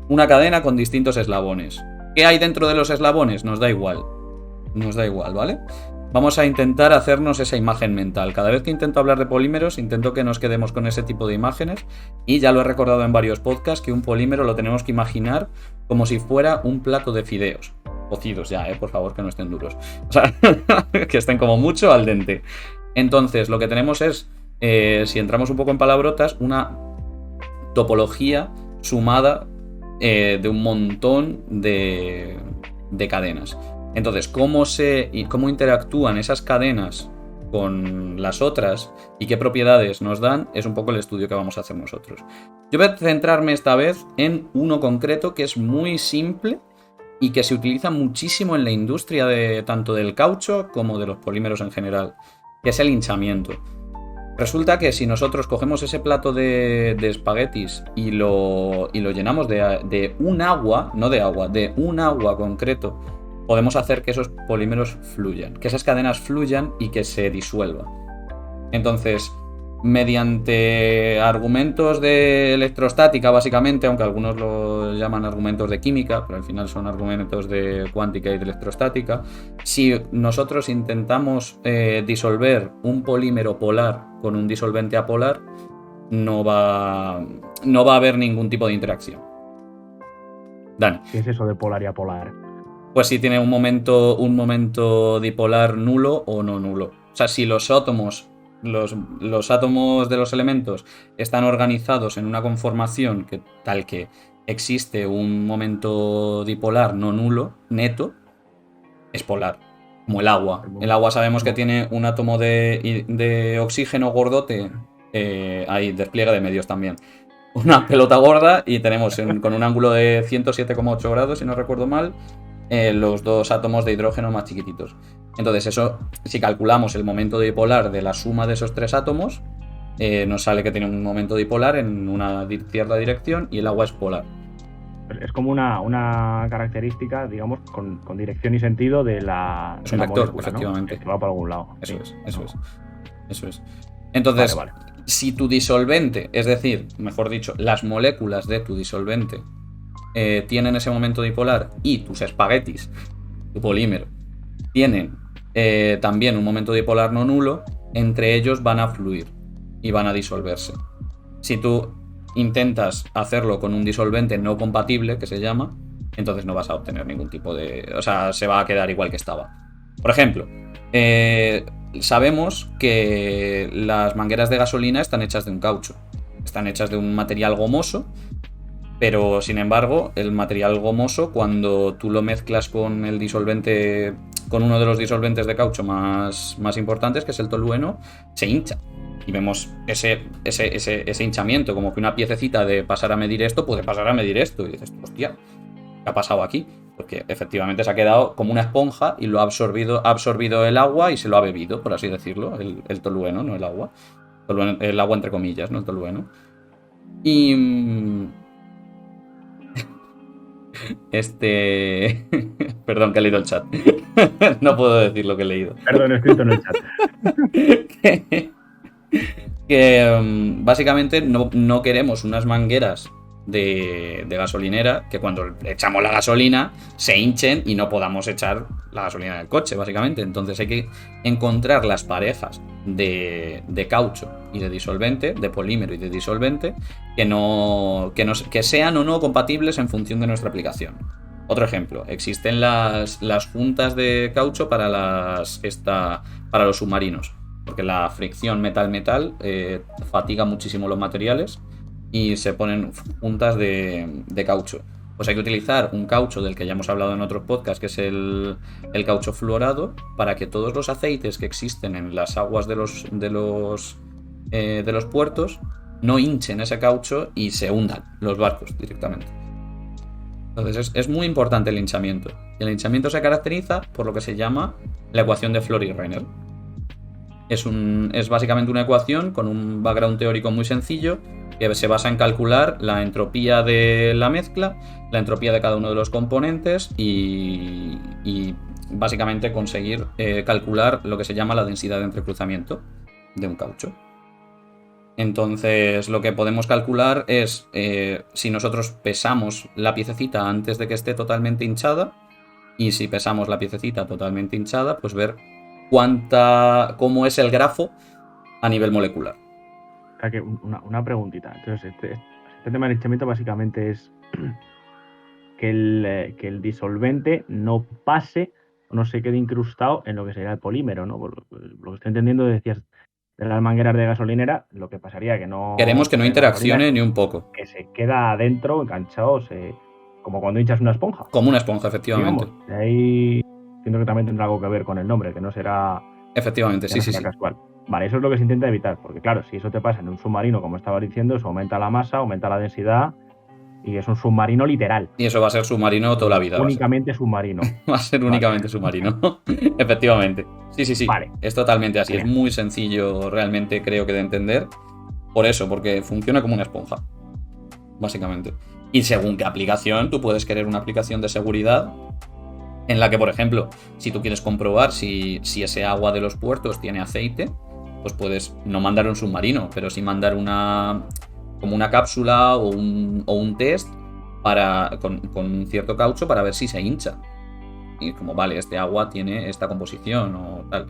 [SPEAKER 1] Una cadena con distintos eslabones. ¿Qué hay dentro de los eslabones? Nos da igual, ¿vale? Vamos a intentar hacernos esa imagen mental. Cada vez que intento hablar de polímeros, intento que nos quedemos con ese tipo de imágenes. Y ya lo he recordado en varios podcasts, que un polímero lo tenemos que imaginar como si fuera un plato de fideos. Cocidos ya, por favor, que no estén duros. O sea, que estén como mucho al dente. Entonces, lo que tenemos es, si entramos un poco en palabrotas, una topología sumada de un montón de cadenas. Entonces, cómo interactúan esas cadenas con las otras y qué propiedades nos dan, es un poco el estudio que vamos a hacer nosotros. Yo voy a centrarme esta vez en uno concreto que es muy simple y que se utiliza muchísimo en la industria tanto del caucho como de los polímeros en general, que es el hinchamiento. Resulta que si nosotros cogemos ese plato de espaguetis y lo llenamos de un agua, no de agua, de un agua concreto, podemos hacer que esos polímeros fluyan, que esas cadenas fluyan y que se disuelvan. Entonces, mediante argumentos de electrostática, básicamente, aunque algunos lo llaman argumentos de química, pero al final son argumentos de cuántica y de electrostática. Si nosotros intentamos disolver un polímero polar con un disolvente apolar, no va a haber ningún tipo de interacción. Dani.
[SPEAKER 2] ¿Qué es eso de polar y apolar?
[SPEAKER 1] Pues si tiene un momento dipolar nulo o no nulo. O sea, si los átomos de los elementos están organizados en una conformación tal que existe un momento dipolar no nulo, neto, es polar. Como el agua. El agua sabemos que tiene un átomo de oxígeno gordote. Hay despliegue de medios también. Una pelota gorda y tenemos con un ángulo de 107,8 grados, si no recuerdo mal, los dos átomos de hidrógeno más chiquititos. Entonces eso, si calculamos el momento dipolar de la suma de esos tres átomos, nos sale que tiene un momento dipolar en una cierta dirección y el agua es polar.
[SPEAKER 2] Es como una característica, digamos, con dirección y sentido de la
[SPEAKER 1] Es un
[SPEAKER 2] de la
[SPEAKER 1] vector,
[SPEAKER 2] molécula,
[SPEAKER 1] efectivamente.
[SPEAKER 2] ¿no? Que va para algún lado.
[SPEAKER 1] Eso
[SPEAKER 2] Sí,
[SPEAKER 1] es. Entonces,
[SPEAKER 2] Vale.
[SPEAKER 1] si tu disolvente, es decir, mejor dicho, las moléculas de tu disolvente tienen ese momento dipolar y tus espaguetis, tu polímero, tienen también un momento dipolar no nulo, entre ellos van a fluir y van a disolverse. Si tú intentas hacerlo con un disolvente no compatible, que se llama, entonces no vas a obtener ningún tipo de... O sea, se va a quedar igual que estaba. Por ejemplo, sabemos que las mangueras de gasolina están hechas de un caucho. Están hechas de un material gomoso, pero sin embargo, el material gomoso, cuando tú lo mezclas con el disolvente, con uno de los disolventes de caucho más importantes, que es el tolueno, se hincha. Y vemos ese hinchamiento, como que una piececita de pasar a medir esto puede pasar a medir esto. Y dices, hostia, ¿qué ha pasado aquí? Porque efectivamente se ha quedado como una esponja y lo ha absorbido el agua y se lo ha bebido, por así decirlo, el tolueno, no el agua. El agua entre comillas, no el tolueno. Y... Perdón, que he leído el chat. No puedo decir lo que he leído.
[SPEAKER 2] Perdón, he escrito en el chat.
[SPEAKER 1] que básicamente no queremos unas mangueras de gasolinera que cuando echamos la gasolina se hinchen y no podamos echar la gasolina del coche, básicamente. Entonces hay que encontrar las parejas de caucho y de disolvente, de polímero y de disolvente, que sean o no compatibles en función de nuestra aplicación. Otro ejemplo, existen las juntas de caucho para los submarinos, porque la fricción metal-metal fatiga muchísimo los materiales y se ponen juntas de caucho. Pues hay que utilizar un caucho del que ya hemos hablado en otros podcasts, que es el caucho fluorado, para que todos los aceites que existen en las aguas de los puertos no hinchen ese caucho y se hundan los barcos directamente. Entonces es muy importante el hinchamiento. Y el hinchamiento se caracteriza por lo que se llama la ecuación de Flory-Reiner. Es básicamente una ecuación con un background teórico muy sencillo que se basa en calcular la entropía de la mezcla, la entropía de cada uno de los componentes y básicamente conseguir calcular lo que se llama la densidad de entrecruzamiento de un caucho. Entonces lo que podemos calcular es si nosotros pesamos la piececita antes de que esté totalmente hinchada, y si pesamos la piececita totalmente hinchada, pues ver cómo es el grafo a nivel molecular.
[SPEAKER 2] O sea, que una preguntita. Entonces, este tema del hinchamiento básicamente es que el disolvente no pase o no se quede incrustado en lo que sería el polímero, ¿no? Por lo que estoy entendiendo, decías de las mangueras de gasolinera, lo que pasaría que no...
[SPEAKER 1] Queremos que no interaccione ni un poco.
[SPEAKER 2] Que se queda adentro, enganchado, como cuando hinchas una esponja.
[SPEAKER 1] Como una esponja, efectivamente.
[SPEAKER 2] Digamos, de ahí entiendo que también tendrá algo que ver con el nombre, que no será...
[SPEAKER 1] Efectivamente, sí.
[SPEAKER 2] Casual. Vale, eso es lo que se intenta evitar, porque claro, si eso te pasa en un submarino, como estaba diciendo, eso aumenta la masa, aumenta la densidad y es un submarino literal.
[SPEAKER 1] Y eso va a ser submarino toda la vida.
[SPEAKER 2] Únicamente submarino.
[SPEAKER 1] Va a ser únicamente submarino. Efectivamente. Sí.
[SPEAKER 2] Vale.
[SPEAKER 1] Es totalmente así.
[SPEAKER 2] Bien.
[SPEAKER 1] Es muy sencillo realmente, creo que de entender. Por eso, porque funciona como una esponja. Básicamente. Y según qué aplicación, tú puedes querer una aplicación de seguridad en la que, por ejemplo, si tú quieres comprobar si ese agua de los puertos tiene aceite, pues puedes no mandar un submarino, pero sí mandar como una cápsula o un test con un cierto caucho para ver si se hincha. Y es como, vale, este agua tiene esta composición o tal.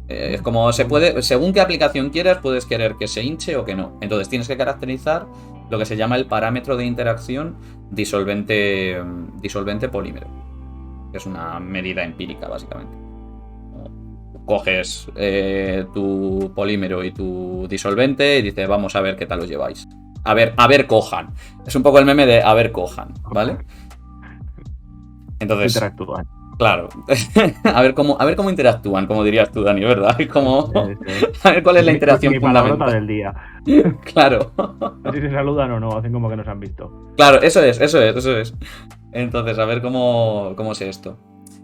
[SPEAKER 1] Es como se puede, según qué aplicación quieras, puedes querer que se hinche o que no. Entonces tienes que caracterizar lo que se llama el parámetro de interacción disolvente polímero, que es una medida empírica, básicamente. Coges tu polímero y tu disolvente y dices, vamos a ver qué tal os lleváis. A ver, cojan. Es un poco el meme de a ver, cojan, ¿vale? Entonces,
[SPEAKER 2] interactúan.
[SPEAKER 1] Claro. a ver cómo interactúan, como dirías tú, Dani, ¿verdad? A ver cuál es la interacción fundamental
[SPEAKER 2] del día.
[SPEAKER 1] Claro.
[SPEAKER 2] A ver si se saludan o no, hacen como que nos han visto.
[SPEAKER 1] Claro, eso es. Entonces, a ver cómo es esto.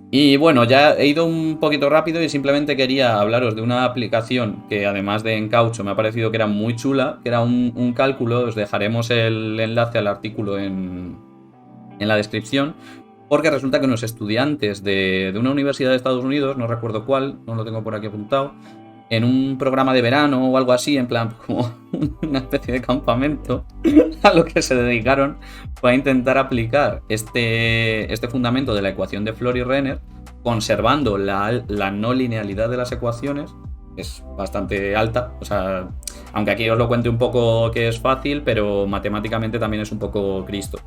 [SPEAKER 1] Y bueno, ya he ido un poquito rápido y simplemente quería hablaros de una aplicación que además de Encaucho me ha parecido que era muy chula, que era un cálculo. Os dejaremos el enlace al artículo en la descripción, porque resulta que unos estudiantes de una universidad de Estados Unidos, no recuerdo cuál, no lo tengo por aquí apuntado, en un programa de verano o algo así, en plan como una especie de campamento, a lo que se dedicaron fue a intentar aplicar este fundamento de la ecuación de Flory-Renner, conservando la no linealidad de las ecuaciones, que es bastante alta, o sea, aunque aquí os lo cuente un poco que es fácil, pero matemáticamente también es un poco Cristo,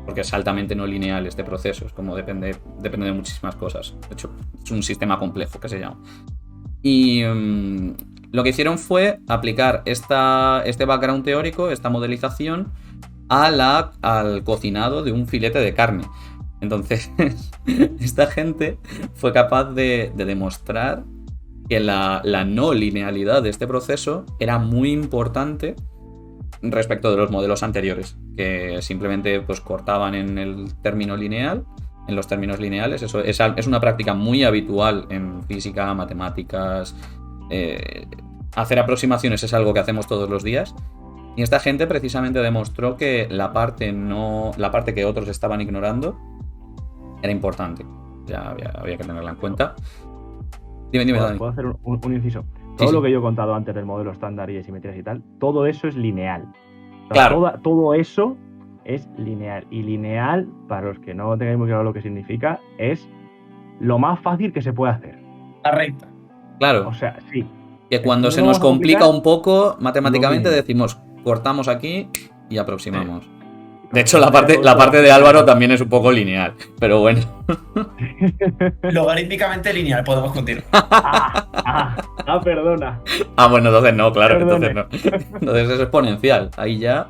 [SPEAKER 1] porque es altamente no lineal este proceso, es como depende de muchísimas cosas. De hecho, es un sistema complejo que se llama. Y lo que hicieron fue aplicar este background teórico, esta modelización, al cocinado de un filete de carne. Entonces, esta gente fue capaz de demostrar que la no linealidad de este proceso era muy importante respecto de los modelos anteriores, que simplemente pues cortaban en el término lineal, en los términos lineales. Eso es una práctica muy habitual en física, matemáticas. Hacer aproximaciones es algo que hacemos todos los días. Y esta gente precisamente demostró que la parte que otros estaban ignorando era importante. Ya había que tenerla en cuenta. Dime, Dani.
[SPEAKER 2] ¿Puedo hacer un inciso? Todo lo que yo he contado antes del modelo estándar y de simetrías y tal, todo eso es lineal. O sea,
[SPEAKER 1] claro.
[SPEAKER 2] Todo eso es lineal. Y lineal, para los que no tengáis muy claro lo que significa, es lo más fácil que se puede hacer.
[SPEAKER 3] La recta.
[SPEAKER 1] Claro.
[SPEAKER 2] O sea, sí.
[SPEAKER 1] Que cuando se nos complica un poco, matemáticamente decimos, cortamos aquí y aproximamos. De hecho, la parte de Álvaro también es un poco lineal, pero bueno.
[SPEAKER 3] Logarítmicamente lineal, podemos continuar.
[SPEAKER 2] Perdona.
[SPEAKER 1] Bueno, entonces no, claro, entonces no. Entonces es exponencial, ahí ya.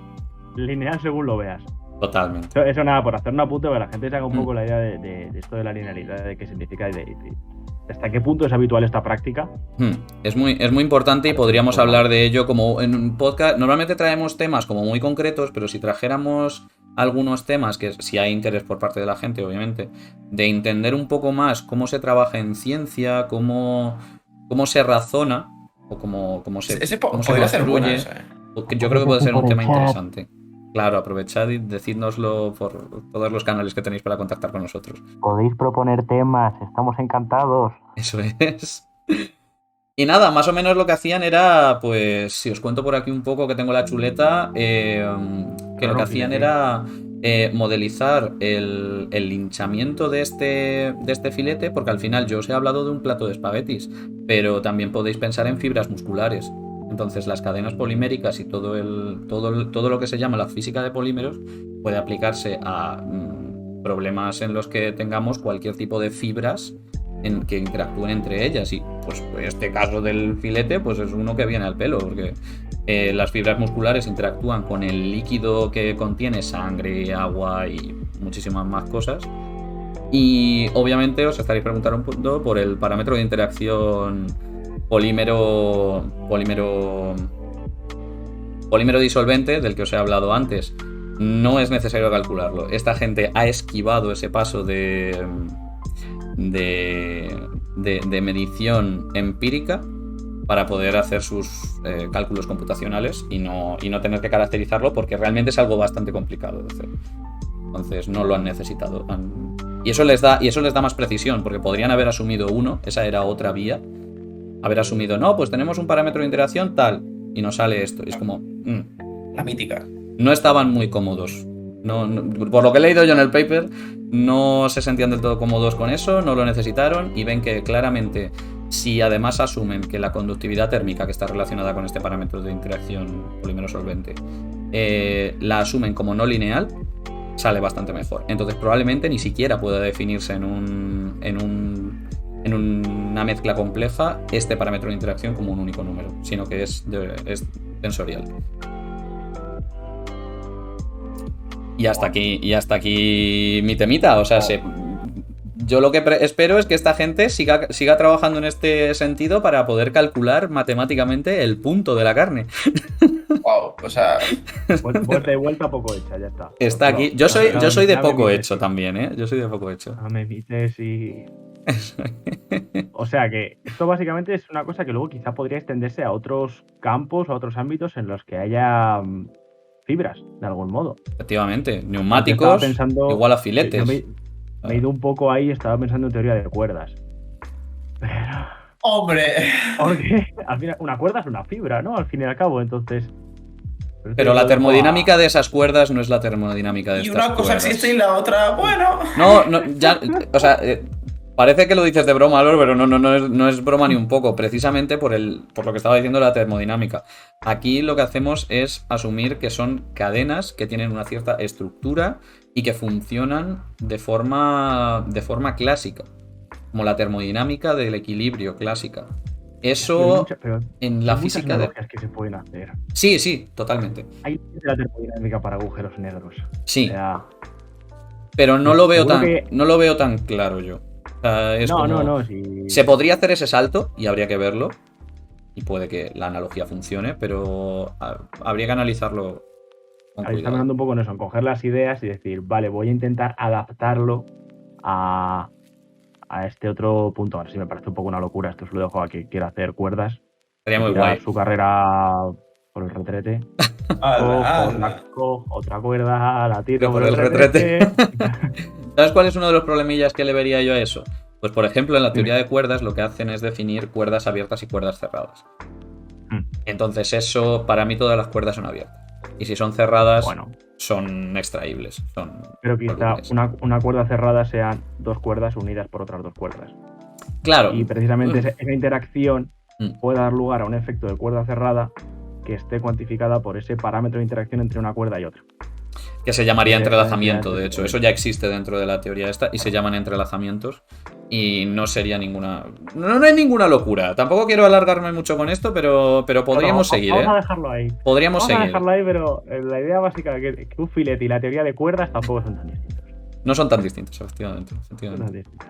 [SPEAKER 2] Lineal según lo veas.
[SPEAKER 1] Totalmente.
[SPEAKER 2] Eso nada, por hacer un apunte, para que la gente se haga un poco la idea de esto de la linealidad, de qué significa y de hasta qué punto es habitual esta práctica.
[SPEAKER 1] Es muy importante y podríamos hablar de ello como en un podcast. Normalmente traemos temas como muy concretos, pero si trajéramos algunos temas, que si hay interés por parte de la gente, obviamente, de entender un poco más cómo se trabaja en ciencia, cómo se razona, o cómo se construye, yo creo que puede ser un tema interesante. Claro, aprovechad y decídnoslo por todos los canales que tenéis para contactar con nosotros.
[SPEAKER 2] Podéis proponer temas, estamos encantados.
[SPEAKER 1] Eso es. Y nada, más o menos lo que hacían era, pues, si os cuento por aquí un poco que tengo la chuleta, que lo que hacían era modelizar el hinchamiento de este filete, porque al final yo os he hablado de un plato de espaguetis, pero también podéis pensar en fibras musculares. Entonces las cadenas poliméricas y todo lo que se llama la física de polímeros puede aplicarse a problemas en los que tengamos cualquier tipo de fibras que interactúen entre ellas. Y pues este caso del filete pues es uno que viene al pelo, porque las fibras musculares interactúan con el líquido que contiene sangre, agua y muchísimas más cosas. Y obviamente os estaréis preguntando por el parámetro de interacción polímero disolvente, del que os he hablado antes. No es necesario calcularlo. Esta gente ha esquivado ese paso de medición empírica para poder hacer sus cálculos computacionales y no tener que caracterizarlo, porque realmente es algo bastante complicado de hacer. Entonces no lo han necesitado. Y eso les da más precisión, porque podrían haber asumido uno, esa era otra vía, haber asumido, no, pues tenemos un parámetro de interacción tal, y nos sale esto. Y es como,
[SPEAKER 3] La mítica.
[SPEAKER 1] no estaban muy cómodos. Por lo que he leído yo en el paper, no se sentían del todo cómodos con eso, no lo necesitaron y ven que claramente, si además asumen que la conductividad térmica que está relacionada con este parámetro de interacción polímero-solvente la asumen como no lineal, sale bastante mejor. Entonces probablemente ni siquiera pueda definirse en una mezcla compleja este parámetro de interacción como un único número, sino que es tensorial. Y hasta aquí mi temita. O sea, yo lo que espero es que esta gente siga trabajando en este sentido para poder calcular matemáticamente el punto de la carne.
[SPEAKER 3] Wow, o sea.
[SPEAKER 2] Pues de vuelta poco hecha, ya está.
[SPEAKER 1] Está aquí. Yo soy de poco hecho también, ¿eh? Yo soy de poco hecho.
[SPEAKER 2] No me dices y. O sea que esto básicamente es una cosa que luego quizá podría extenderse a otros campos, a otros ámbitos en los que haya fibras, de algún modo.
[SPEAKER 1] Efectivamente, neumáticos igual a filetes.
[SPEAKER 2] Me he ido un poco ahí, estaba pensando en teoría de cuerdas. Pero...
[SPEAKER 3] ¡Hombre!
[SPEAKER 2] Porque al final una cuerda es una fibra, ¿no? Al fin y al cabo, entonces...
[SPEAKER 1] Pero la termodinámica de esas cuerdas no es la termodinámica de estas cuerdas.
[SPEAKER 3] Y una cosa existe y la otra, bueno...
[SPEAKER 1] No, ya... O sea... Parece que lo dices de broma, Lord, pero no es broma ni un poco, precisamente por lo que estaba diciendo la termodinámica. Aquí lo que hacemos es asumir que son cadenas que tienen una cierta estructura y que funcionan de forma clásica, como la termodinámica del equilibrio clásica. Eso
[SPEAKER 2] pero
[SPEAKER 1] en la física de...
[SPEAKER 2] que se pueden hacer.
[SPEAKER 1] Sí, totalmente.
[SPEAKER 2] Hay la termodinámica para agujeros negros.
[SPEAKER 1] Sí.
[SPEAKER 2] O sea,
[SPEAKER 1] pero no lo veo tan claro yo. O sea,
[SPEAKER 2] no. Sí.
[SPEAKER 1] Se podría hacer ese salto y habría que verlo. Y puede que la analogía funcione, pero habría que analizarlo con
[SPEAKER 2] Ahí está
[SPEAKER 1] cuidado.
[SPEAKER 2] pensando un poco en eso, en coger las ideas y decir, vale, voy a intentar adaptarlo a este otro punto. Ahora sí me parece un poco una locura. Esto se lo dejo a quien quiera hacer cuerdas.
[SPEAKER 1] Sería muy guay.
[SPEAKER 2] Su carrera por el retrete. Cojo otra cuerda, la tiro
[SPEAKER 1] por el retrete. ¿Sabes cuál es uno de los problemillas que le vería yo a eso? Pues por ejemplo, en la teoría de cuerdas lo que hacen es definir cuerdas abiertas y cuerdas cerradas. Entonces eso, para mí todas las cuerdas son abiertas. Y si son cerradas, son extraíbles.
[SPEAKER 2] Pero quizá una cuerda cerrada sean dos cuerdas unidas por otras dos cuerdas.
[SPEAKER 1] Claro.
[SPEAKER 2] Y precisamente esa interacción puede dar lugar a un efecto de cuerda cerrada que esté cuantificada por ese parámetro de interacción entre una cuerda y otra.
[SPEAKER 1] Que se llamaría entrelazamiento, de hecho. Eso ya existe dentro de la teoría esta y se llaman entrelazamientos. Y no sería ninguna... No hay ninguna locura. Tampoco quiero alargarme mucho con esto, pero podríamos seguir,
[SPEAKER 2] vamos a dejarlo ahí.
[SPEAKER 1] Podríamos seguir.
[SPEAKER 2] Vamos a dejarlo ahí, pero la idea básica de que un filete y la teoría de cuerdas tampoco son tan distintos.
[SPEAKER 1] No son tan distintos, efectivamente.
[SPEAKER 2] No son tan distintos.